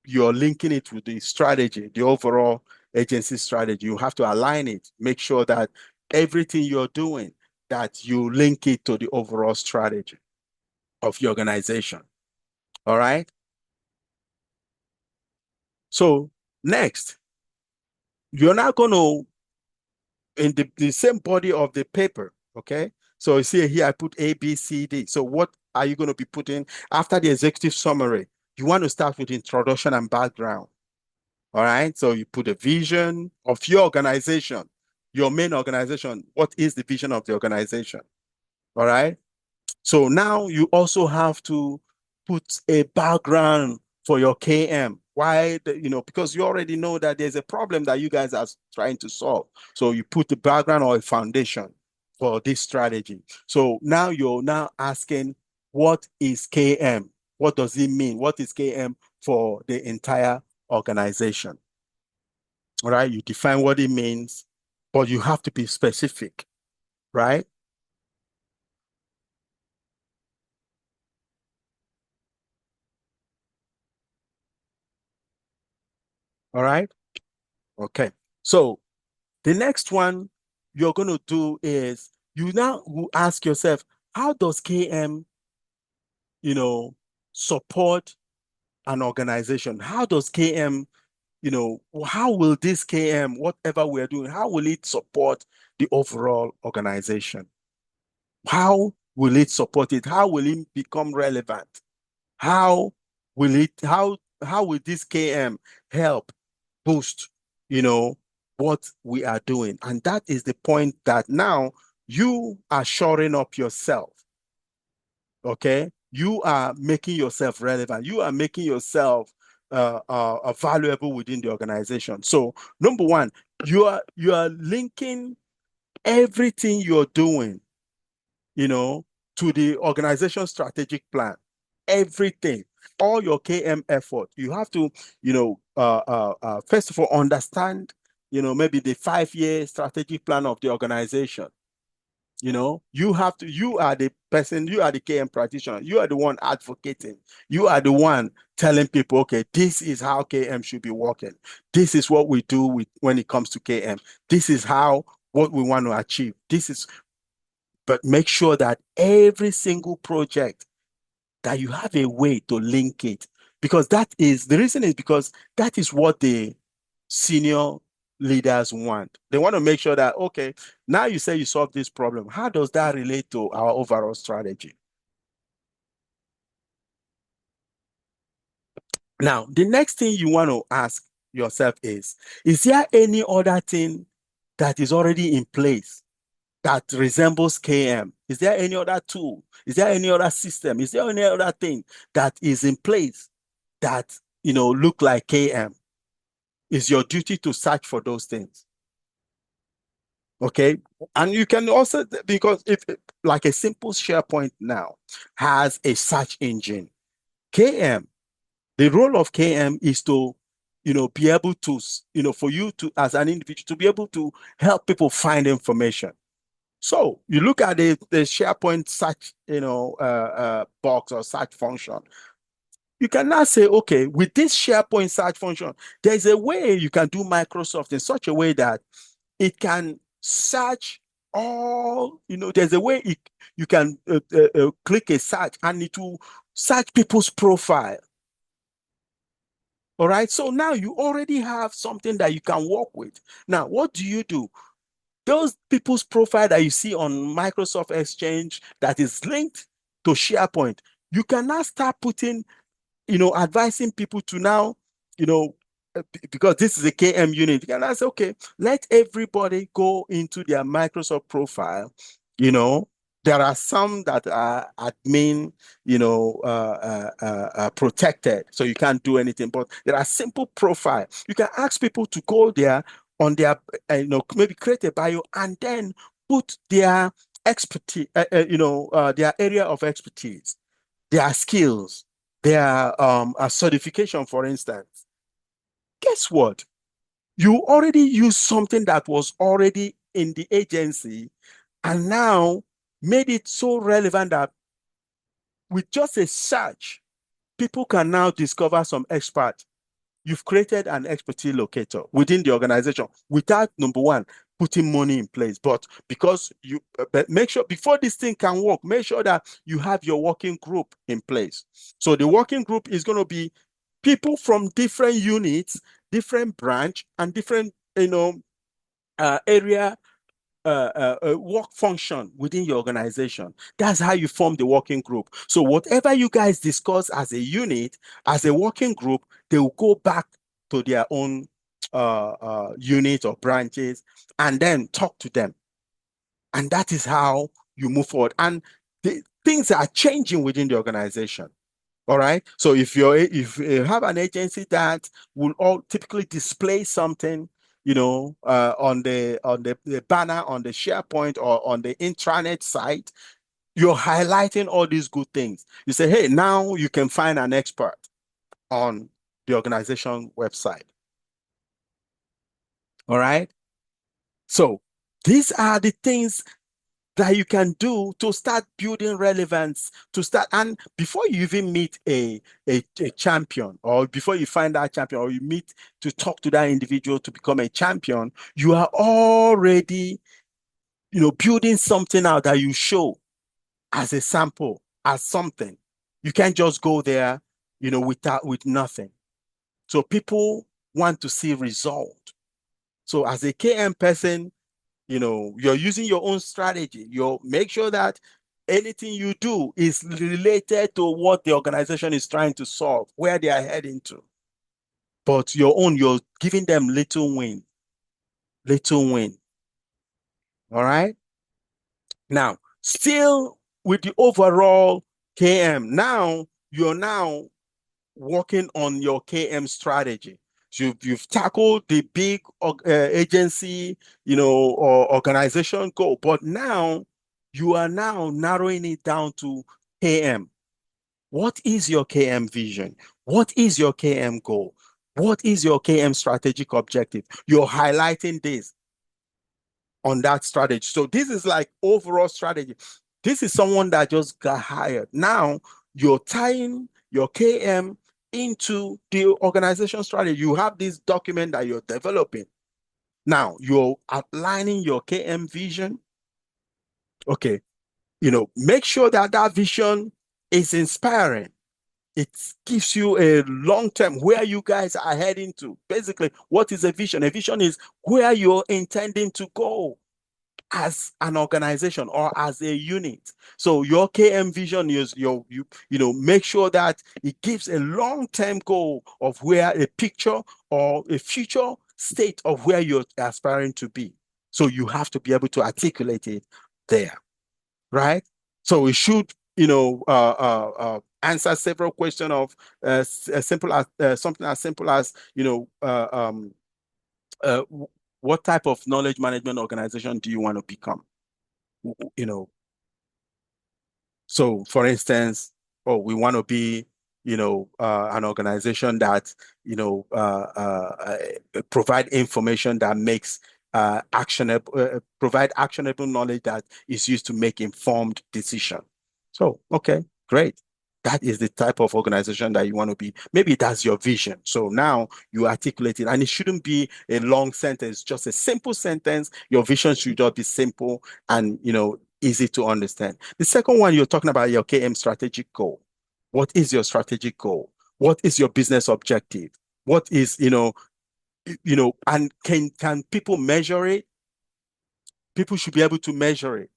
you're linking it with the strategy, the overall agency strategy. You have to align it, make sure that everything you're doing, that you link it to the overall strategy of your organization. All right. So next, you're not going to, in the same body of the paper, okay? So you see here, I put A, B, C, D. So what are you going to be putting after the executive summary? You want to start with introduction and background. All right. So you put a vision of your organization, your main organization. What is the vision of the organization? All right. So now you also have to put a background for your KM. Why? Because you already know that there's a problem that you guys are trying to solve. So you put the background or a foundation for this strategy. So now you're now asking, what is KM? What does it mean? What is KM for the entire organization? All right. You define what it means, but you have to be specific, right? All right. Okay. So the next one you're going to do is you now will ask yourself, how does KM, you know, support an organization? How does KM, how will this KM, whatever we're doing, how will it support the overall organization? How will it support it? How will it become relevant? How how will this KM help boost, you know, what we are doing? And that is the point that now you are shoring up yourself. Okay. You are making yourself relevant. You are making yourself valuable within the organization. So number one, you are linking everything you're doing, you know, to the organization strategic plan. Everything, all your KM effort, you have to, first of all, understand, maybe the 5-year strategic plan of the organization. You are the person, you are the KM practitioner, you are the one advocating, you are the one telling people, okay, this is how KM should be working. This is what we do when it comes to KM. This is how, what we want to achieve. But make sure that every single project, that you have a way to link it, because the reason is because that is what the senior leaders want. They want to make sure that, okay, now you say you solve this problem. How does that relate to our overall strategy? Now, the next thing you want to ask yourself is there any other thing that is already in place that resembles KM? Is there any other tool? Is there any other system? Is there any other thing that is in place that, look like KM? It's your duty to search for those things. Okay. And you can also, because if like a simple SharePoint now has a search engine, KM, the role of KM is to, be able to, for you to, as an individual, to be able to help people find information. So you look at the SharePoint search, box or search function. You can now say, okay, with this SharePoint search function, there's a way you can do Microsoft in such a way that it can search all, there's a way you can click a search and it will search people's profile. All right. So now you already have something that you can work with. Now, what do you do? Those people's profile that you see on Microsoft Exchange that is linked to SharePoint, you can now start putting, advising people to now, because this is a KM unit, you can now say, okay, let everybody go into their Microsoft profile, you know, There are some that are admin, protected, so you can't do anything. But there are simple profile. You can ask people to go there on their, maybe create a bio and then put their expertise, their area of expertise, their skills, their certification, for instance. Guess what? You already used something that was already in the agency and now made it so relevant that with just a search, people can now discover some expert. You've created an expertise locator within the organization without, number one, putting money in place. But because but make sure before this thing can work, make sure that you have your working group in place. So the working group is going to be people from different units, different branch, and different, area work function within your organization. That's how you form the working group. So whatever you guys discuss as a unit, as a working group, they will go back to their own unit or branches and then talk to them. And that is how you move forward. And things are changing within the organization. All right. So if you have an agency that will all typically display something, on the banner on the SharePoint or on the intranet site, you're highlighting all these good things. You say, hey, now you can find an expert on the organization website. All right. So these are the things that you can do to start building relevance, to start. And before you even meet a champion, or before you find that champion, or you meet to talk to that individual to become a champion, you are already, building something out that you show as a sample, as something. You can't just go there, with nothing. So people want to see result. So as a KM person, you're using your own strategy. You make sure that anything you do is related to what the organization is trying to solve, where they are heading to. But you're giving them little win, little win. All right. Now, still with the overall KM, now you're now working on your KM strategy. So you've tackled the big agency, or organization goal, but now you are now narrowing it down to KM. What is your KM vision? What is your KM goal? What is your KM strategic objective? You're highlighting this on that strategy. So this is like overall strategy. This is someone that just got hired. Now you're tying your KM into the organization strategy. You have this document that you're developing. Now you're outlining your KM vision. Okay. Make sure that that vision is inspiring. It gives you a long term where you guys are heading to. Basically, what is a vision? A vision is where you're intending to go as an organization or as a unit. So your KM vision is make sure that it gives a long-term goal of where a picture or a future state of where you're aspiring to be. So you have to be able to articulate it there, right? So it should, answer several questions of as simple as something as simple as, uh, what type of knowledge management organization do you want to become? you know, so for instance, oh, we want to be, an organization that, provide information that makes provide actionable knowledge that is used to make informed decision. So, okay, great. That is the type of organization that you want to be. Maybe that's your vision. So now you articulate it, and it shouldn't be a long sentence, just a simple sentence. Your vision should just be simple and, easy to understand. The second one, you're talking about your KM strategic goal. What is your strategic goal? What is your business objective? What is, and can people measure it? People should be able to measure it.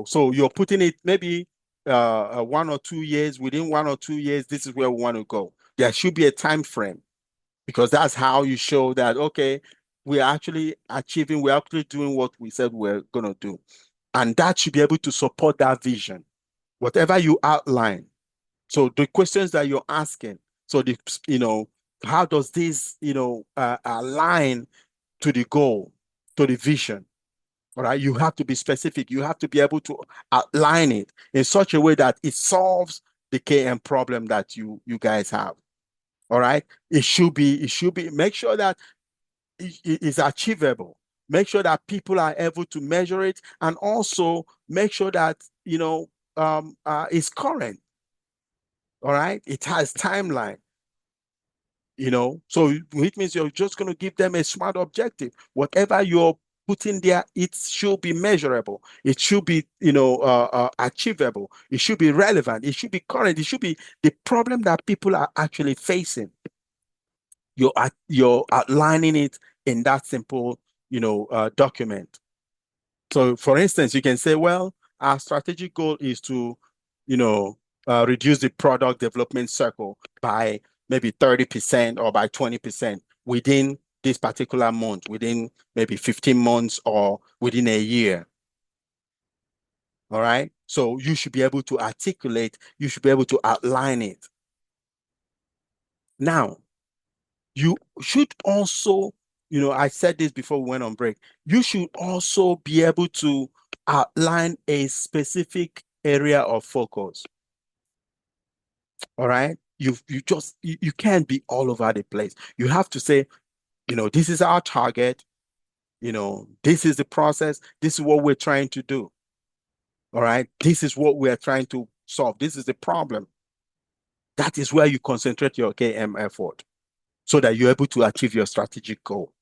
So you're putting it maybe 1 or 2 years. Within 1 or 2 years, this is where we want to go. There should be a time frame, because that's how you show that, okay, we're actually achieving, we're actually doing what we said we're going to do. And that should be able to support that vision, whatever you outline. So the questions that you're asking, so the, you know, how does this, align to the goal, to the vision? All right. You have to be specific. You have to be able to outline it in such a way that it solves the KM problem that you guys have. All right. It should be, make sure that it is achievable. Make sure that people are able to measure it, and also make sure that, it's current. All right. It has timeline. So it means you're just going to give them a smart objective. Whatever you're putting there, it should be measurable. It should be, achievable. It should be relevant. It should be current. It should be the problem that people are actually facing. You're outlining it in that simple, document. So, for instance, you can say, well, our strategic goal is to, you know, reduce the product development cycle by maybe 30% or by 20% within this particular month, within maybe 15 months or within a year. All right. So you should be able to articulate, you should be able to outline it. Now, you should also, I said this before we went on break, you should also be able to outline a specific area of focus. All right. You can't be all over the place. You have to say, this is our target, this is the process, this is what we're trying to do. All right. This is what we're trying to solve. This is the problem. That is where you concentrate your KM effort so that you're able to achieve your strategic goal.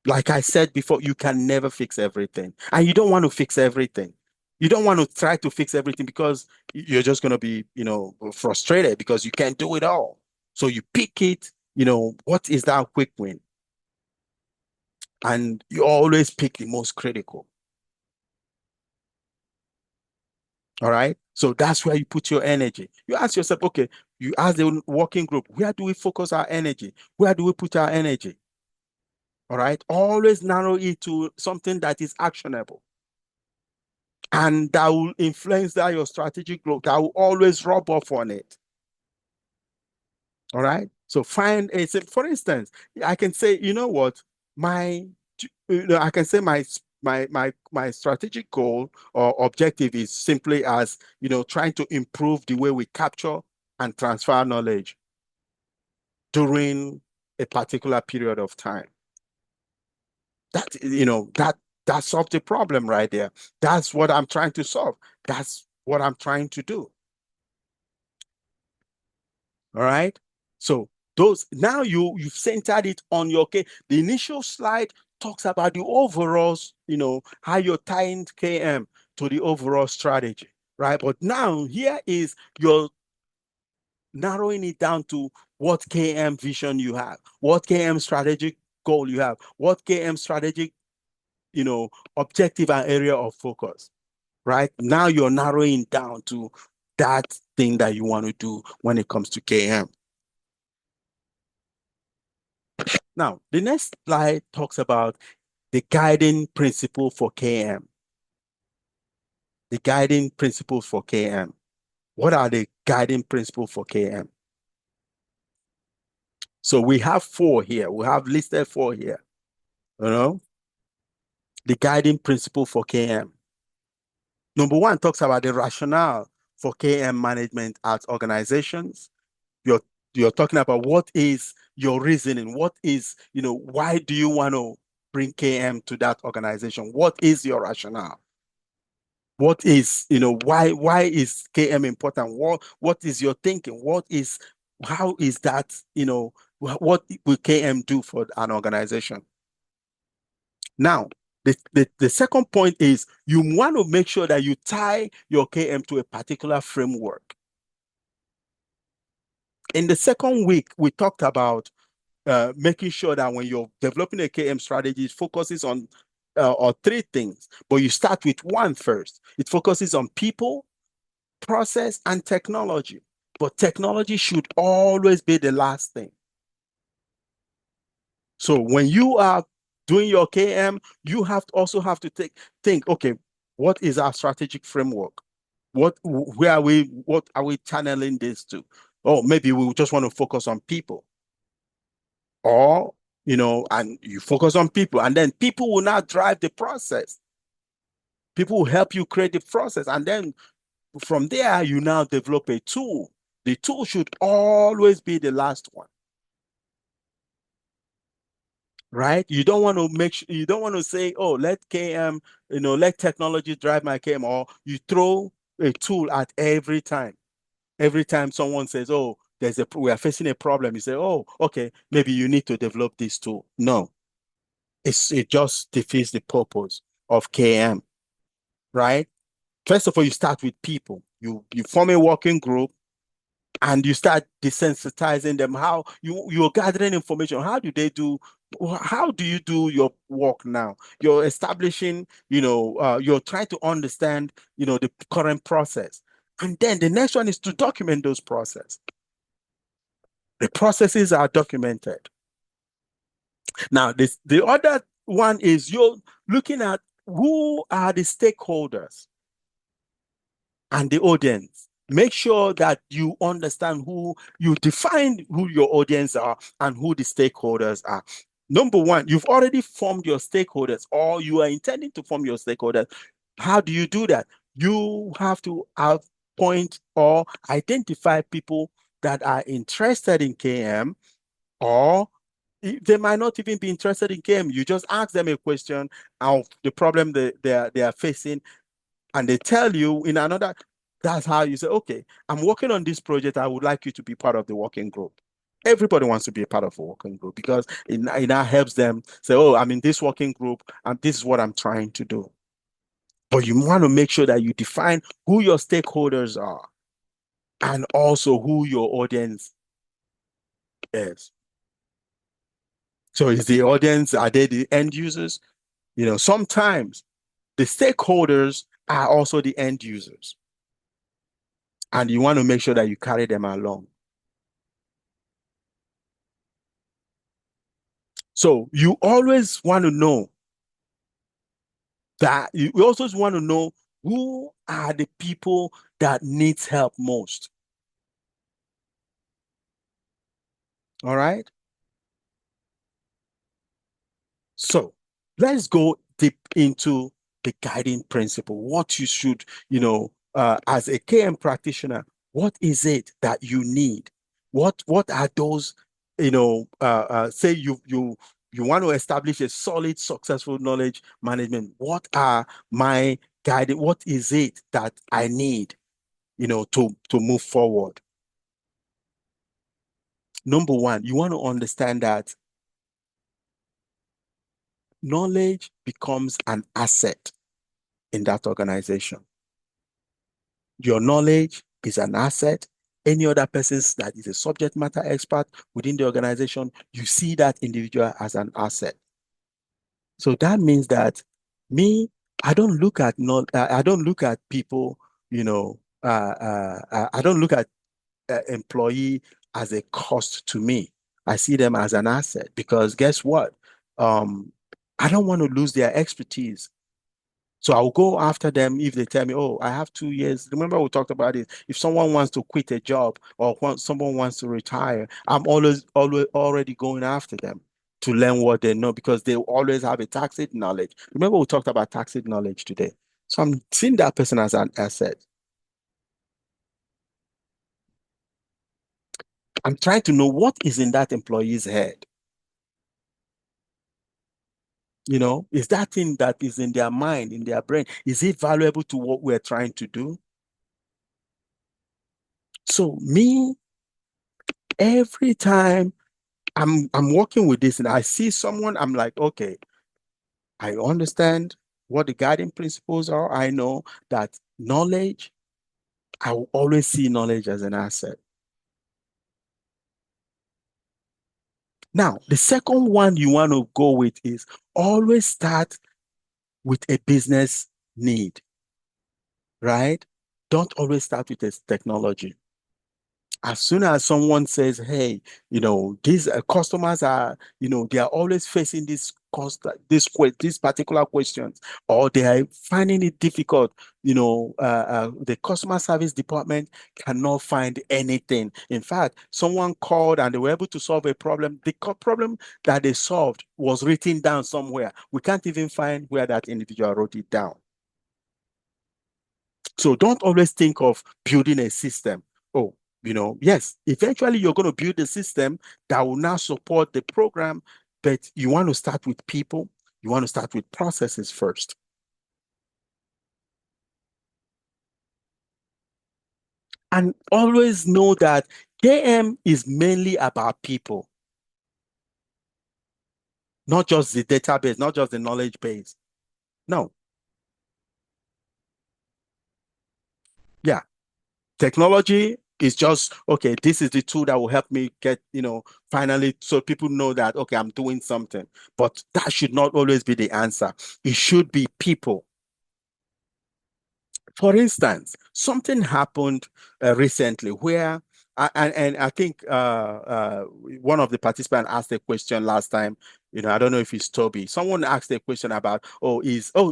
Like I said before, you can never fix everything. And you don't want to fix everything. You don't want to try to fix everything because you're just going to be, frustrated because you can't do it all. So you pick it, what is that quick win? And you always pick the most critical. All right. So that's where you put your energy. You ask yourself, okay, you ask the working group, where do we focus our energy? Where do we put our energy? All right. Always narrow it to something that is actionable and that will influence that your strategic growth. That will always rub off on it. All right. So find a, for instance, I can say, you know what, my, I can say my strategic goal or objective is simply as, trying to improve the way we capture and transfer knowledge during a particular period of time. That solves the problem right there. That's what I'm trying to solve. That's what I'm trying to do. All right. So those now you've centered it on your K. The initial slide talks about the overalls, how you're tying KM to the overall strategy, right? But now here is your narrowing it down to what KM vision you have, what KM strategic goal you have, what KM strategic, objective and area of focus, right? Now you're narrowing down to that thing that you want to do when it comes to KM. Now, the next slide talks about the guiding principle for KM. The guiding principles for KM. What are the guiding principles for KM? So we have four here. We have listed four here. The guiding principle for KM. Number one talks about the rationale for KM management at organizations. You're you're talking about what is your reasoning, what is, why do you want to bring KM to that organization? What is your rationale? What is, why is KM important? What is your thinking? How is that, what will KM do for an organization? Now, the second point is you want to make sure that you tie your KM to a particular framework. In the second week, we talked about making sure that when you're developing a KM strategy, it focuses on or three things, but you start with one first. It focuses on people, process, and technology. But technology should always be the last thing. So when you are doing your KM, you also have to think, okay, What is our strategic framework? What are we channeling this to? Oh, maybe we just want to focus on people, or, and you focus on people, and then people will not drive the process. People will help you create the process. And then from there, you now develop a tool. The tool should always be the last one, right? You don't want to you don't want to say, oh, let KM, let technology drive my KM, or you throw a tool at every time. Every time someone says, oh, we are facing a problem, you say, oh, okay, maybe you need to develop this tool. No, it just defeats the purpose of KM, right? First of all, you start with people. You form a working group and you start desensitizing them. How you're gathering information. How do you do your work now? You're establishing, you're trying to understand, the current process. And then the next one is to document those processes. The processes are documented. Now, the other one is you're looking at who are the stakeholders and the audience. Make sure that you understand you define who your audience are and who the stakeholders are. Number one, you've already formed your stakeholders, or you are intending to form your stakeholders. How do you do that? You have to appoint or identify people that are interested in KM, or they might not even be interested in KM. You just ask them a question of the problem they are facing, and they tell you in another. That's how you say, okay, I'm working on this project. I would like you to be part of the working group. Everybody wants to be a part of a working group because it now helps them say, oh, I'm in this working group and this is what I'm trying to do. But you want to make sure that you define who your stakeholders are and also who your audience is. So is the audience, are they the end users? Sometimes the stakeholders are also the end users. And you want to make sure that you carry them along. So you always want to know that you also want to know who are the people that needs help most. All right. So let's go deep into the guiding principle. What you should, as a KM practitioner, what is it that you need? What are those, say you want to establish a solid, successful knowledge management. What are my guiding? What is it that I need, to move forward? Number one, you want to understand that knowledge becomes an asset in that organization. Your knowledge is an asset. Any other person that is a subject matter expert within the organization, you see that individual as an asset. So that means that me, I don't look at not, I don't look at people, I don't look at employee as a cost to me. I see them as an asset because guess what? Um, I don't want to lose their expertise. So I'll go after them if they tell me, oh, I have 2 years. Remember, we talked about it. If someone wants to quit a job or someone wants to retire, I'm always already going after them to learn what they know because they always have a tacit knowledge. Remember, we talked about tacit knowledge today. So I'm seeing that person as an asset. I'm trying to know what is in that employee's head. Is that thing that is in their mind, in their brain, is it valuable to what we're trying to do? So me, every time I'm working with this and I see someone, I'm like, okay, I understand what the guiding principles are. I know that knowledge, I will always see knowledge as an asset. Now, the second one you want to go with is always start with a business need, right? Don't always start with a technology. As soon as someone says, hey, these customers are, they are always facing this cause like these particular questions, or they are finding it difficult. The customer service department cannot find anything. In fact, someone called and they were able to solve a problem. The problem that they solved was written down somewhere. We can't even find where that individual wrote it down. So don't always think of building a system. Oh, yes, eventually you're going to build a system that will now support the program, but you want to start with people, you want to start with processes first. And always know that KM is mainly about people, not just the database, not just the knowledge base. No, yeah. Technology is just, okay, this is the tool that will help me get, finally, so people know that, okay, I'm doing something. But that should not always be the answer. It should be people. For instance, something happened recently where, and I think one of the participants asked a question last time. I don't know if it's Toby. Someone asked a question about, oh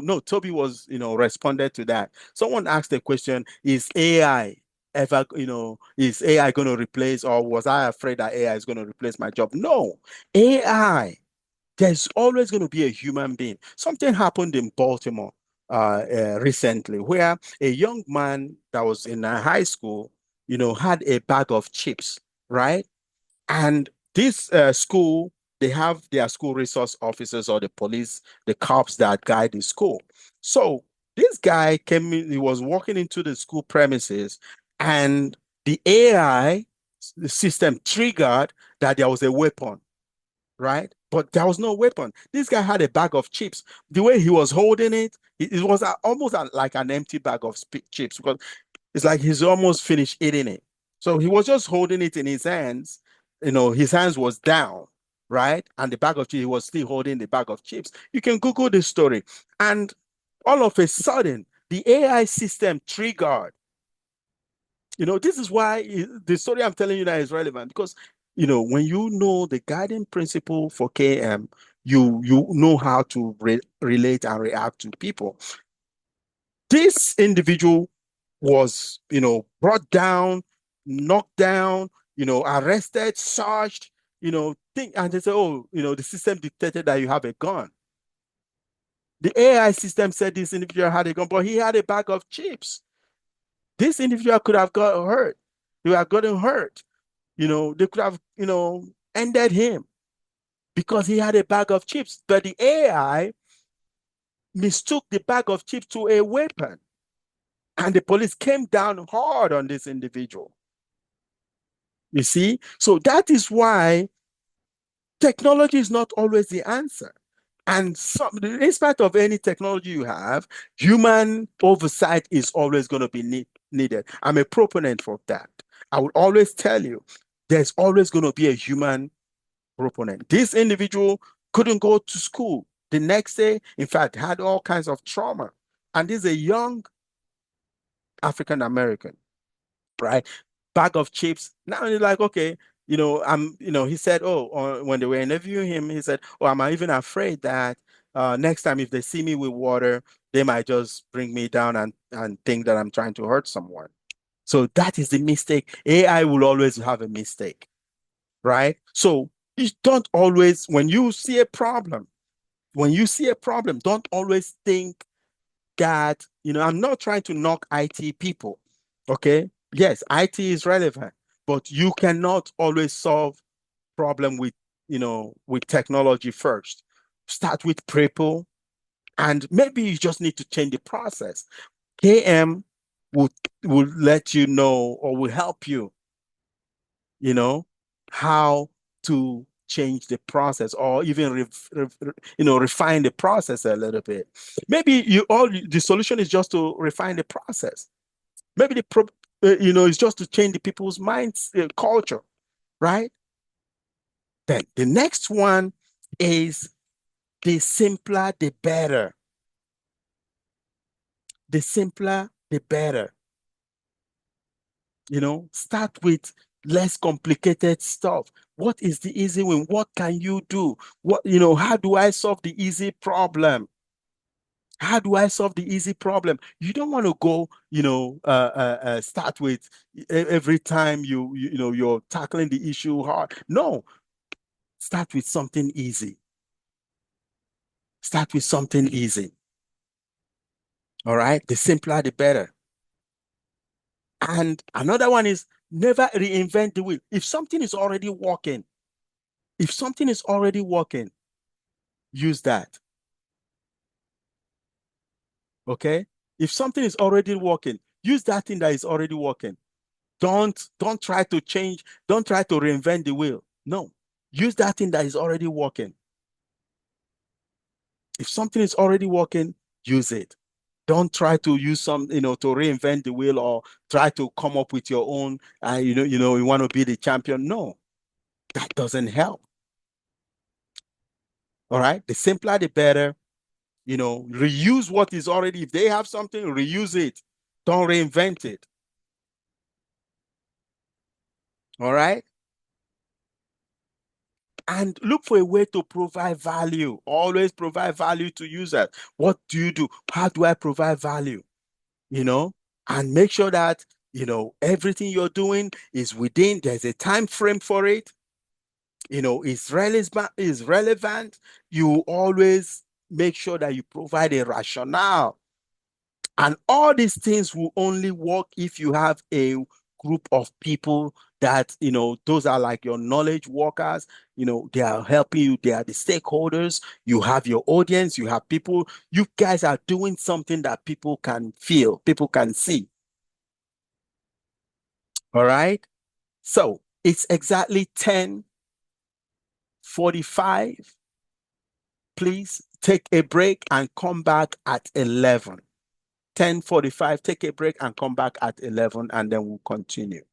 no, Toby was, responded to that. Someone asked a question, is AI ever, is AI going to replace, or was I afraid that AI is going to replace my job? No, AI, there's always going to be a human being. Something happened in Baltimore recently where a young man that was in a high school, had a bag of chips, right? And this school, they have their school resource officers or the police, the cops that guide the school. So this guy came in, he was walking into the school premises, and the AI system triggered that there was a weapon, right? But there was no weapon. This guy had a bag of chips. The way he was holding it, it was almost like an empty bag of chips, because it's like he's almost finished eating it. So he was just holding it in his hands. His hands was down, right? And the bag of chips, he was still holding the bag of chips. You can Google this story. And all of a sudden, the AI system triggered. This is why the story I'm telling you now is relevant, because when you know the guiding principle for KM, you know how to relate and react to people. This individual was, brought down, knocked down, arrested, searched, and they say, oh, the system detected that you have a gun. The AI system said this individual had a gun, but he had a bag of chips. This individual could have got hurt. They would have gotten hurt. They could have, ended him because he had a bag of chips. But the AI mistook the bag of chips to a weapon. And the police came down hard on this individual. You see? So that is why technology is not always the answer. And in spite of any technology you have, human oversight is always going to be needed. I'm a proponent for that. I will always tell you, there's always going to be a human proponent. This individual couldn't go to school the next day. In fact, had all kinds of trauma. And this is a young African American, right? Bag of chips. Now you're like, okay, he said, oh, when they were interviewing him, he said, oh, I'm even afraid that next time if they see me with water, they might just bring me down and think that I'm trying to hurt someone. So that is the mistake. AI will always have a mistake, right? So you don't always, when you see a problem, don't always think that, I'm not trying to knock IT people. Okay. Yes, IT is relevant, but you cannot always solve problem with technology first. Start with people, and maybe you just need to change the process. KM will will let you know, or will help you, you know, how to change the process, or even refine the process a little bit. Maybe the solution is just to refine the process. Maybe it's just to change the people's minds, culture, right? Then the next one is the simpler the better. The simpler the better. Start with less complicated stuff. What is the easy win? What can you do? How do I solve the easy problem? How do I solve the easy problem? You don't want to go, start with every time you're tackling the issue hard. No, start with something easy. Start with something easy. All right. The simpler, the better. And another one is never reinvent the wheel. If something is already working, use that. Okay. If something is already working, use that thing that is already working. Don't try to change, don't try to reinvent the wheel. No. Use that thing that is already working. If something is already working, use it. Don't try to use to reinvent the wheel or try to come up with your own, you want to be the champion. No, that doesn't help. All right. The simpler, the better. Reuse what is already, if they have something, reuse it. Don't reinvent it. All right. And look for a way to provide value. Always provide value to users. What do you do? How do I provide value? You know, and make sure that, everything you're doing is within, there's a time frame for it, is relevant. You always make sure that you provide a rationale. And all these things will only work if you have a group of people that, those are like your knowledge workers, they are helping you, they are the stakeholders, you have your audience, you have people, you guys are doing something that people can feel, people can see. All right. So it's exactly 10:45. Please take a break and come back at 11. 10:45, take a break and come back at 11, and then we'll continue.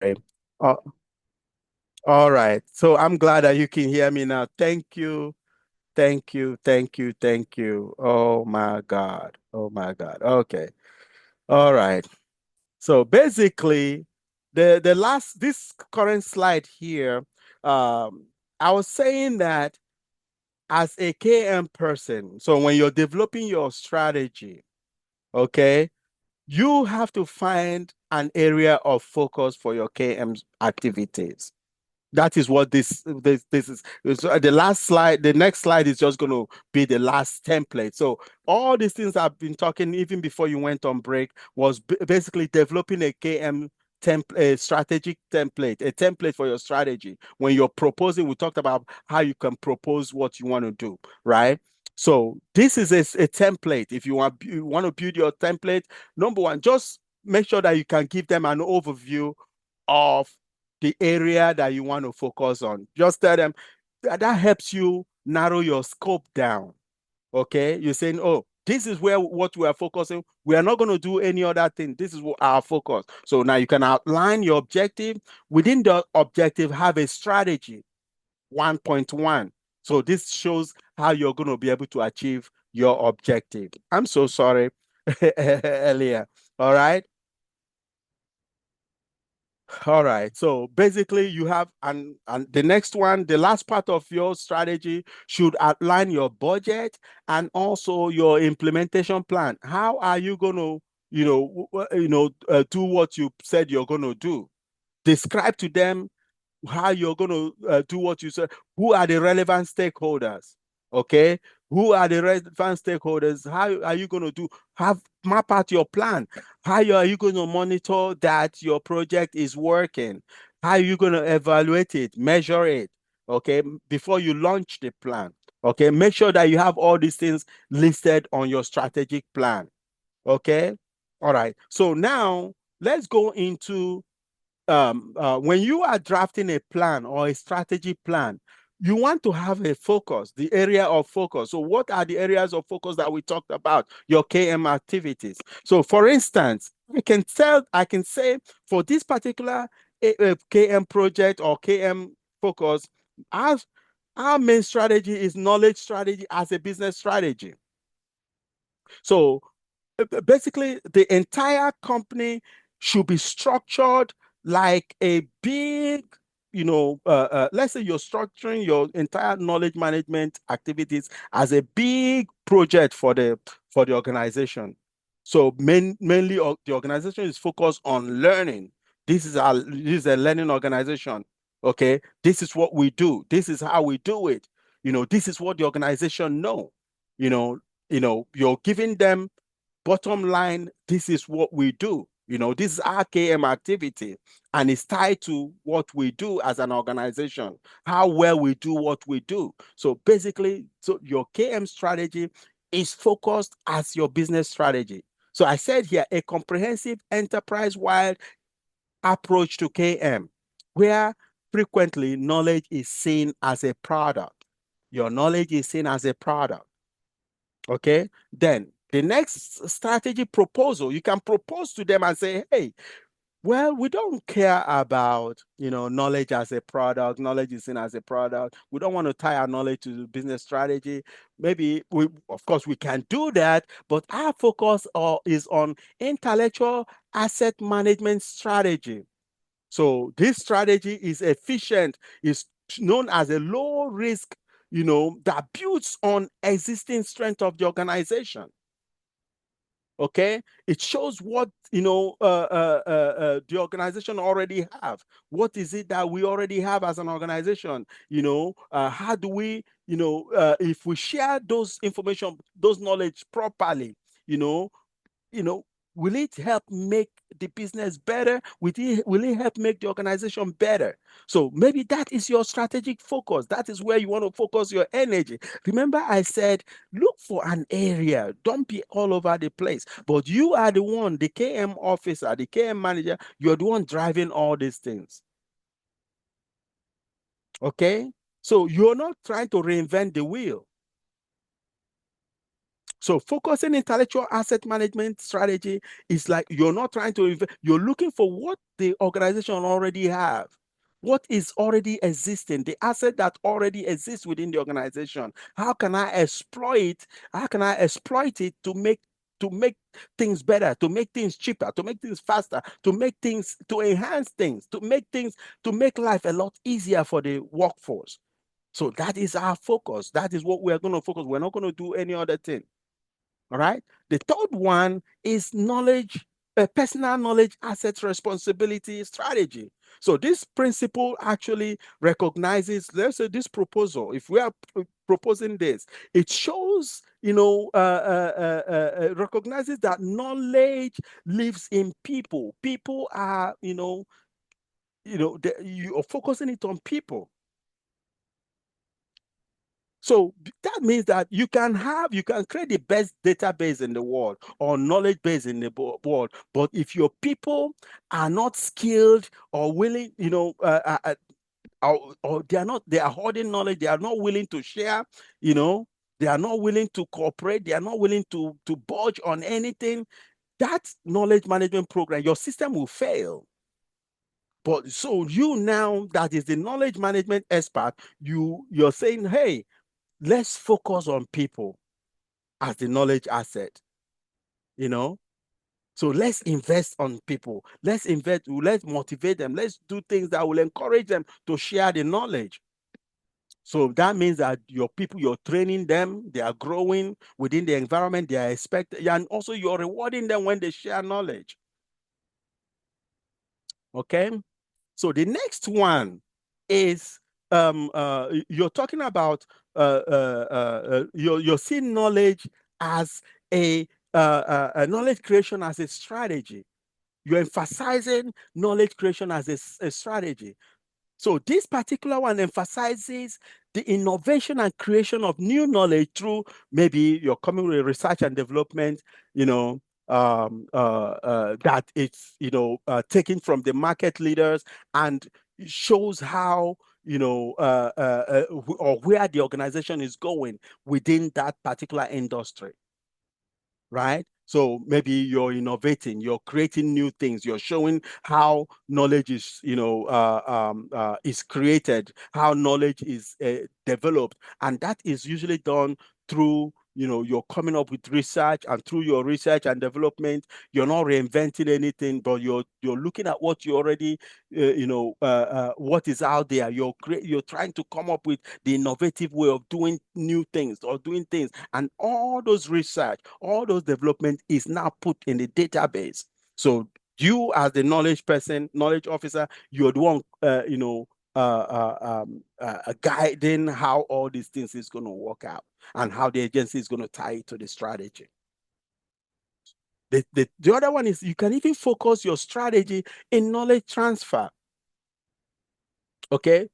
Okay. Uh, all right. So I'm glad that you can hear me now. Thank you. Thank you. Thank you. Thank you. Oh my God. Oh my God. Okay. All right. So basically, the last this current slide here, I was saying that as a KM person, so when you're developing your strategy, okay, you have to find an area of focus for your KM activities. That is what this is. So the last slide, the next slide is just going to be the last template. So all these things I've been talking even before you went on break was basically developing a KM a strategic template, a template for your strategy. When you're proposing, we talked about how you can propose what you want to do, right? So this is a template. If you want to build your template, number one, just make sure that you can give them an overview of the area that you want to focus on. Just tell them that helps you narrow your scope down. Okay. You're saying, oh, this is where what we are focusing. We are not going to do any other thing. This is what our focus. So now you can outline your objective. Within the objective, have a strategy 1.1. So this shows how you're going to be able to achieve your objective. I'm so sorry earlier. All right. All right. So basically, you have and the next one, the last part of your strategy should outline your budget and also your implementation plan. How are you going to, do what you said you're going to do? Describe to them how you're going to do what you said. Who are the relevant stakeholders? Okay. Who are the relevant stakeholders? How are you going to do? Have map out your plan. How are you going to monitor that your project is working? How are you going to evaluate it, measure it? Okay. Before you launch the plan. Okay. Make sure that you have all these things listed on your strategic plan. Okay. All right. So now let's go into when you are drafting a plan or a strategy plan, you want to have a focus, the area of focus. So, what are the areas of focus that we talked about? Your KM activities. So, for instance, I can say for this particular KM project or KM focus, our, our main strategy is knowledge strategy as a business strategy. So, basically the entire company should be structured like a big let's say you're structuring your entire knowledge management activities as a big project for the organization. So mainly the organization is focused on learning. This is a learning organization. Okay, this is what we do, this is how we do it. This is what the organization know. you know you're giving them bottom line, this is what we do. This is our KM activity, and it's tied to what we do as an organization, how well we do what we do. So basically, so your KM strategy is focused as your business strategy. So I said here, a comprehensive enterprise-wide approach to KM, where frequently knowledge is seen as a product. Your knowledge is seen as a product. Okay. Then the next strategy proposal, you can propose to them and say, hey, well, we don't care about, knowledge as a product. Knowledge is seen as a product. We don't want to tie our knowledge to business strategy. Maybe of course, we can do that, but our focus is on intellectual asset management strategy. So this strategy is efficient, is known as a low risk, that builds on existing strength of the organization. Okay, it shows what the organization already have. What is it that we already have as an organization? How do we, if we share those information, those knowledge properly, you know, you know, will it help make the business better? Will it help make the organization better? So maybe that is your strategic focus. That is where you want to focus your energy. Remember, I said, look for an area. Don't be all over the place. But you are the one, the KM officer, the KM manager, you're the one driving all these things. Okay? So you're not trying to reinvent the wheel. So focusing intellectual asset management strategy is like you're not trying to you're looking for what the organization already have, what is already existing, the asset that already exists within the organization. How can I exploit? How can I exploit it to make things better, to make things cheaper, to make things faster, to make things, to enhance things, to make things, to make life a lot easier for the workforce. So that is our focus. That is what we are going to focus. We're not going to do any other thing. All right. The third one is knowledge, personal knowledge, assets, responsibility, strategy. So this principle actually recognizes, let's say this proposal, if we are proposing this, it shows, recognizes that knowledge lives in people. People are, you are focusing it on people. So that means that you can create the best database in the world or knowledge base in the world. But if your people are not skilled or willing, or they are hoarding knowledge, they are not willing to share, you know, they are not willing to cooperate, they are not willing to budge on anything, that knowledge management program, your system will fail. But so you now that is the knowledge management expert, you're saying, hey, let's focus on people as the knowledge asset, you know? So let's invest on people. Let's motivate them. Let's do things that will encourage them to share the knowledge. So that means that your people, you're training them, they are growing within the environment they are expected, and also you're rewarding them when they share knowledge. Okay. So the next one is you're talking about you're seeing knowledge as a knowledge creation as a strategy. You're emphasizing knowledge creation as a strategy. So this particular one emphasizes the innovation and creation of new knowledge through maybe you're coming with research and development, that it's, taken from the market leaders and shows how, or where the organization is going within that particular industry, right? So maybe you're innovating, you're creating new things, you're showing how knowledge is, is created, how knowledge is developed, and that is usually done through, you're coming up with research, and through your research and development, you're not reinventing anything, but you're looking at what you already, what is out there. You're trying to come up with the innovative way of doing new things or doing things, and all those research, all those development is now put in the database. So you as the knowledge person, knowledge officer, you're the one, guiding how all these things is going to work out and how the agency is going to tie it to the strategy. The other one is you can even focus your strategy in knowledge transfer. Okay.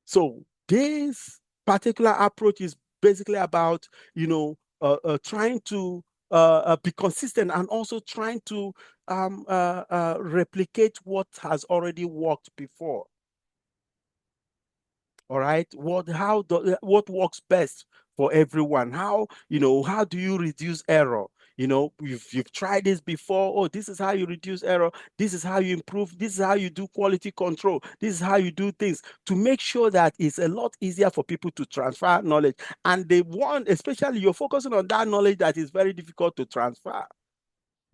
So this particular approach is basically about, trying to be consistent and also trying to replicate what has already worked before. All right. What works best for everyone? How do you reduce error? You've tried this before. Oh, this is how you reduce error. This is how you improve. This is how you do quality control. This is how you do things to make sure that it's a lot easier for people to transfer knowledge. And they want, especially you're focusing on that knowledge that is very difficult to transfer,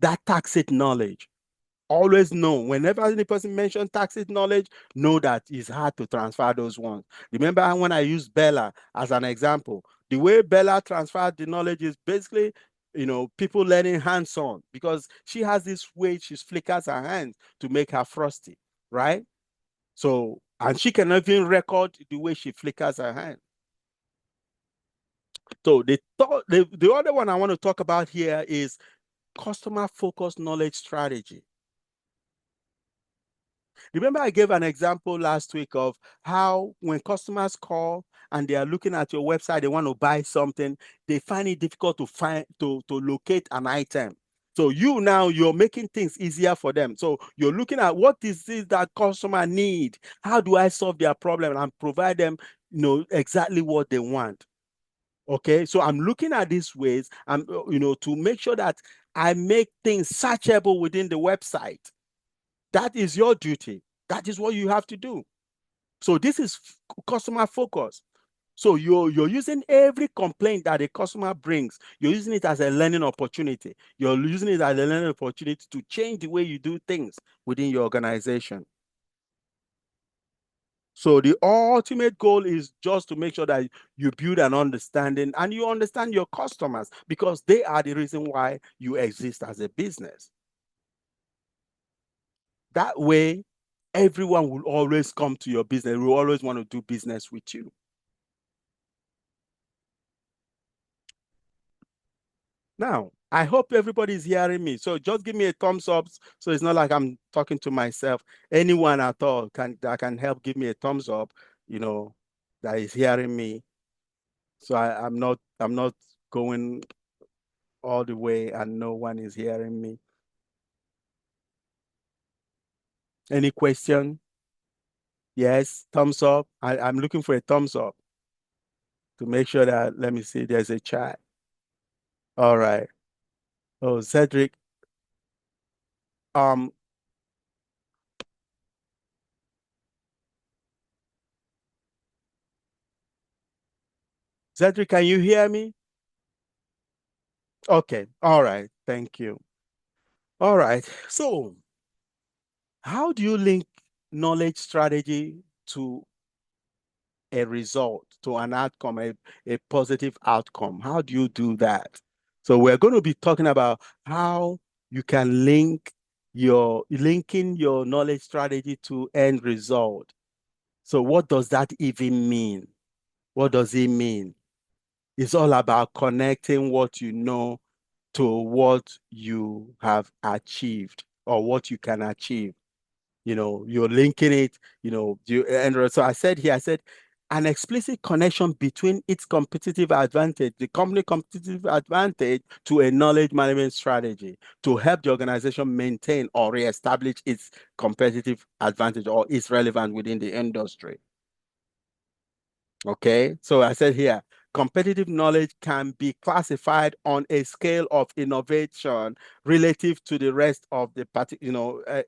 that tacit knowledge. Always know whenever any person mentions tacit knowledge, know that it's hard to transfer those ones. Remember when I used Bella as an example, the way Bella transferred the knowledge is basically, people learning hands-on, because she has this way she flickers her hands to make her frosty, right? So, and she can even record the way she flickers her hand. So the other one I want to talk about here is customer focused knowledge strategy. Remember, I gave an example last week of how when customers call and they are looking at your website, they want to buy something, they find it difficult to locate an item. So you're making things easier for them. So you're looking at what is this that customer need? How do I solve their problem and provide them, exactly what they want? Okay, so I'm looking at these ways, to make sure that I make things searchable within the website. That is your duty. That is what you have to do. So this is customer focus. So you're using every complaint that a customer brings, you're using it as a learning opportunity. You're using it as a learning opportunity to change the way you do things within your organization. So the ultimate goal is just to make sure that you build an understanding and you understand your customers, because they are the reason why you exist as a business. That way, everyone will always come to your business, will always want to do business with you. Now, I hope everybody's hearing me. So just give me a thumbs up. So it's not like I'm talking to myself. Anyone at all that can help give me a thumbs up, that is hearing me. So I'm not going all the way and no one is hearing me. Any question? Yes, thumbs up. I'm looking for a thumbs up to make sure that, let me see, there's a chat. All right. Oh, Cedric. Um, Cedric, can you hear me? Okay. All right. Thank you. All right. So, how do you link knowledge strategy to a result, to an outcome, a positive outcome? How do you do that? So, we're going to be talking about how you can linking your knowledge strategy to end result. So, what does that even mean? What does it mean? It's all about connecting what you know to what you have achieved or what you can achieve. You're linking it, and so I said, an explicit connection between its competitive advantage, the company competitive advantage, to a knowledge management strategy to help the organization maintain or reestablish its competitive advantage or its relevance within the industry. Okay, so I said here, competitive knowledge can be classified on a scale of innovation relative to the rest of the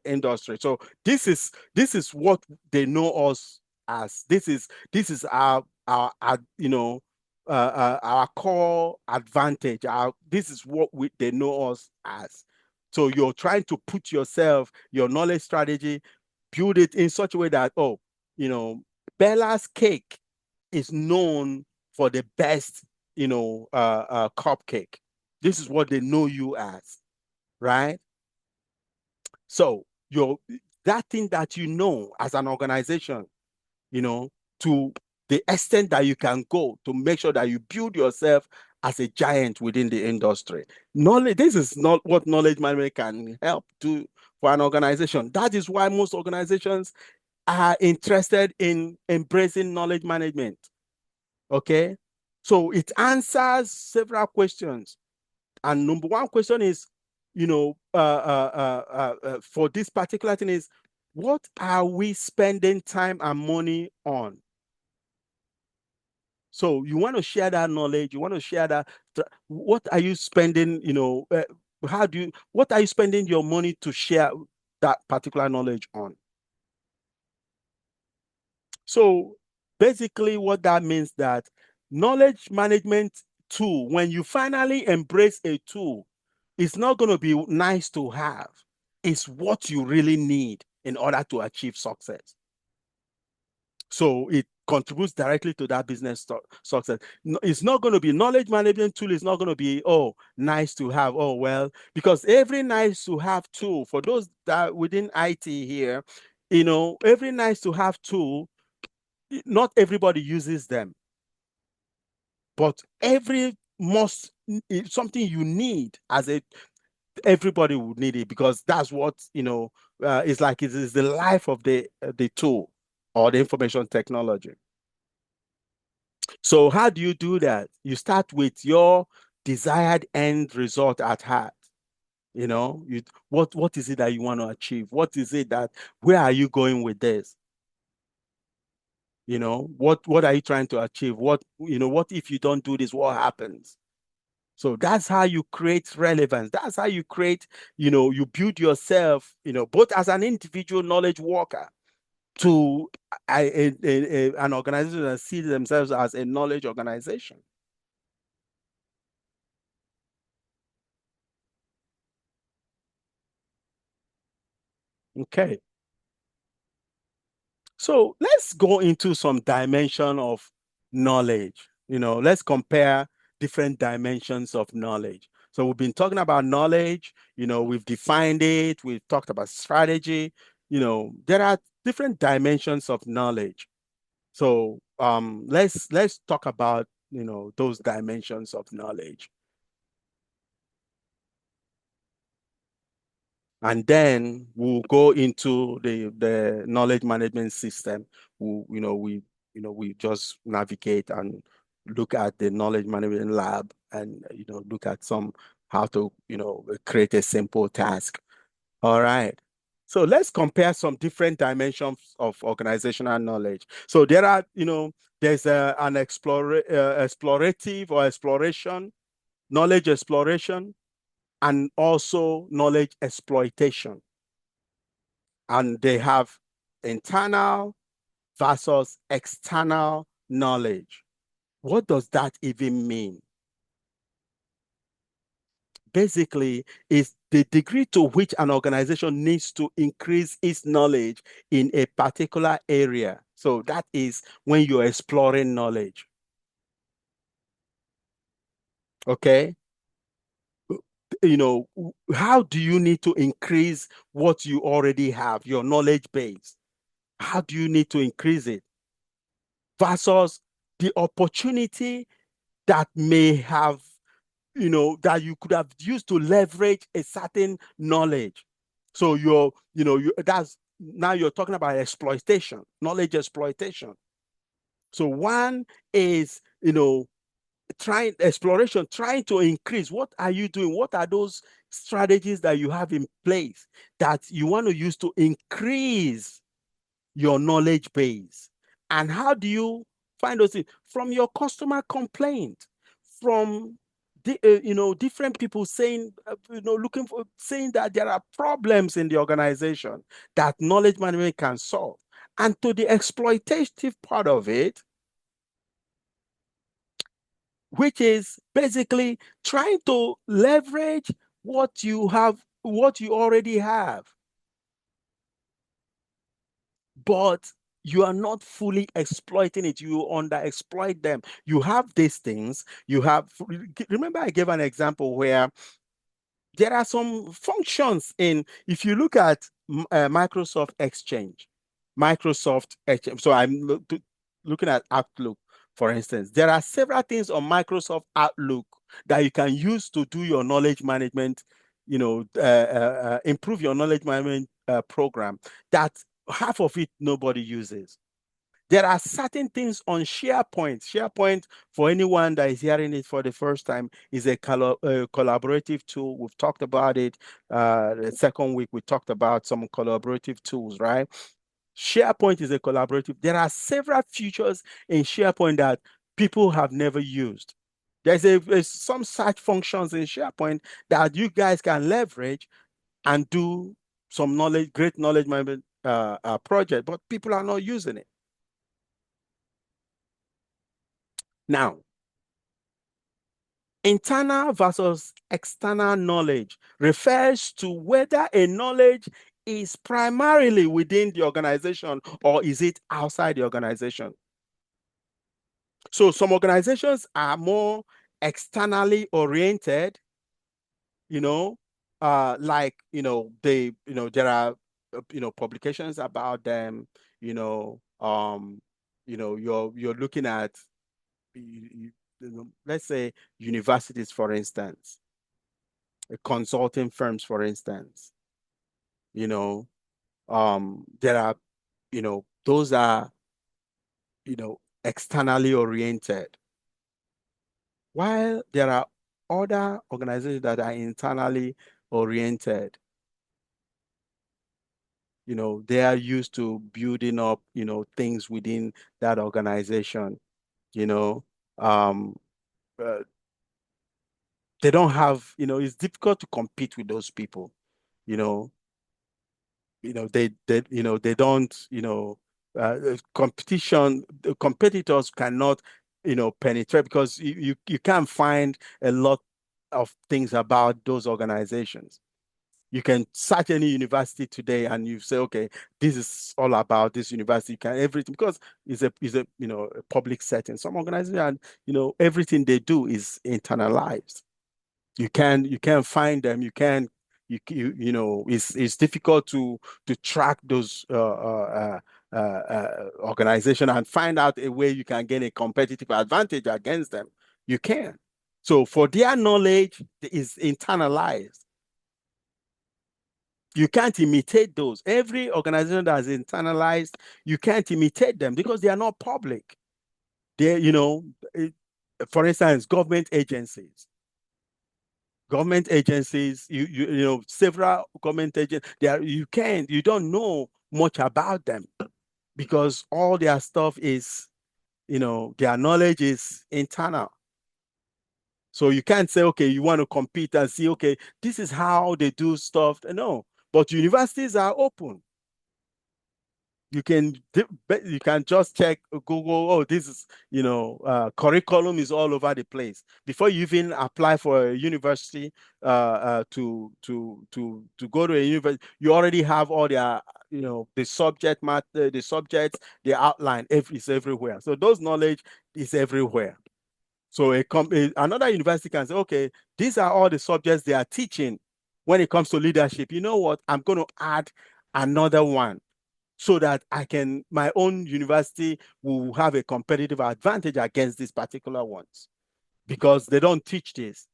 industry. So this is what they know us as. This is our core advantage. This is what they know us as. So you're trying to put your knowledge strategy, build it in such a way that, Bella's cake is known for the best, cupcake. This is what they know you as, right? So that thing that you know as an organization, you know, to the extent that you can go to make sure that you build yourself as a giant within the industry. Knowledge, this is not what knowledge management can help do for an organization. That is why most organizations are interested in embracing knowledge management. Okay. So it answers several questions. And number one question is, for this particular thing is, what are we spending time and money on? So you want to share that knowledge, you want to share that. What are you spending, what are you spending your money to share that particular knowledge on? So basically what that means, that knowledge management tool, when you finally embrace a tool, it's not going to be nice to have. It's what you really need in order to achieve success. So it contributes directly to that business success. It's not going to be, knowledge management tool is not going to be, oh, nice to have. Oh, well, because every nice to have tool, for those that within IT here, every nice to have tool, not everybody uses them, but every must something you need as a everybody would need it, because that's what it's like. It is the life of the tool or the information technology. So how do you do that? You start with your desired end result at heart. What is it that you want to achieve? What is it that, where are you going with this? What are you trying to achieve? What if you don't do this? What happens? So that's how you create relevance. That's how you create, you build yourself, both as an individual knowledge worker to an organization that sees themselves as a knowledge organization. Okay. So let's go into some dimension of knowledge. Let's compare different dimensions of knowledge. So we've been talking about knowledge, we've defined it, we've talked about strategy. There are different dimensions of knowledge. So let's talk about, those dimensions of knowledge. And then we'll go into the knowledge management system. We just navigate and look at the knowledge management lab, and look at some how to create a simple task. All right. So let's compare some different dimensions of organizational knowledge. So there's an explorative or exploration, knowledge exploration, and also knowledge exploitation. And they have internal versus external knowledge. What does that even mean? Basically, is the degree to which an organization needs to increase its knowledge in a particular area. So that is when you're exploring knowledge. Okay. How do you need to increase what you already have, your knowledge base? How do you need to increase it versus the opportunity that may have, that you could have used to leverage a certain knowledge? So that's now you're talking about exploitation, knowledge exploitation. So one is, trying exploration, trying to increase. What are you doing? What are those strategies that you have in place that you want to use to increase your knowledge base? And how do you find those things? From your customer complaint, from different people saying, looking for, saying that there are problems in the organization that knowledge management can solve. And to the exploitative part of it, which is basically trying to leverage what you have, what you already have, but you are not fully exploiting it. You underexploit them. You have these things. Remember, I gave an example where there are some functions if you look at Microsoft Exchange, Microsoft Exchange. So looking at Outlook, for instance. There are several things on Microsoft Outlook that you can use to do your knowledge management, improve your knowledge management program, that half of it nobody uses. There are certain things on SharePoint. SharePoint, for anyone that is hearing it for the first time, is a collaborative tool. We've talked about it. The second week, we talked about some collaborative tools, right? SharePoint is a collaborative. There are several features in SharePoint that people have never used. There's some such functions in SharePoint that you guys can leverage and do some great knowledge management project, but people are not using it. Now, internal versus external knowledge refers to whether a knowledge is primarily within the organization or is it outside the organization. So some organizations are more externally oriented, like, there are, publications about them, you're looking at, let's say universities, for instance, consulting firms, for instance, there are, those are, externally oriented, while there are other organizations that are internally oriented. they are used to building up, things within that organization, you know. Um, uh, they don't have, it's difficult to compete with those people, you know. They don't, competition, the competitors cannot, penetrate because you can't find a lot of things about those organizations. You can search any university today and you say, okay, this is all about this university. You can everything because it's a a public setting. Some organizations, and everything they do is internalized. You can't find them. It's difficult to track those organization and find out a way you can gain a competitive advantage against them. You can. So for their knowledge is internalized. You can't imitate those. Every organization that is internalized, you can't imitate them because they are not public. They're, for instance, government agencies, several government agents, you don't know much about them because all their stuff is, their knowledge is internal. So you can't say, okay, you want to compete and see, okay, this is how they do stuff. No, but universities are open. You can just check Google. Oh, this is, curriculum is all over the place before you even apply for a university. To go to a university, you already have all their, the subject matter, the subjects, the outline. Is everywhere. So those knowledge is everywhere. So another university can say, okay, these are all the subjects they are teaching when it comes to leadership. You know what? I'm going to add another one so that my own university will have a competitive advantage against these particular ones because they don't teach this.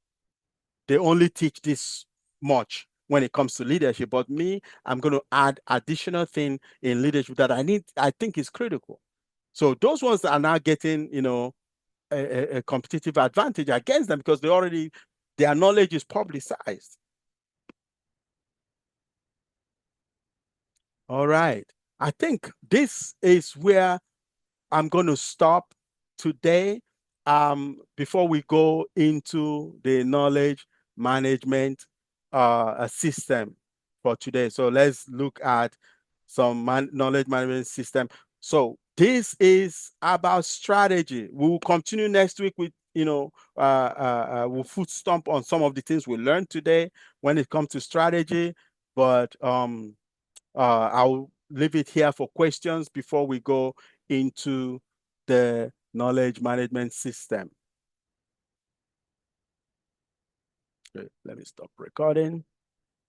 They only teach this much when it comes to leadership. But me, I'm going to add additional thing in leadership that I think is critical. So those ones are now getting, a competitive advantage against them because their knowledge is publicized. All right. I think this is where I'm going to stop today, before we go into the knowledge management system for today. So let's look at some knowledge management system. So this is about strategy. We will continue next week with, we'll foot stomp on some of the things we learned today when it comes to strategy. But I'll leave it here for questions before we go into the knowledge management system. Okay, let me stop recording.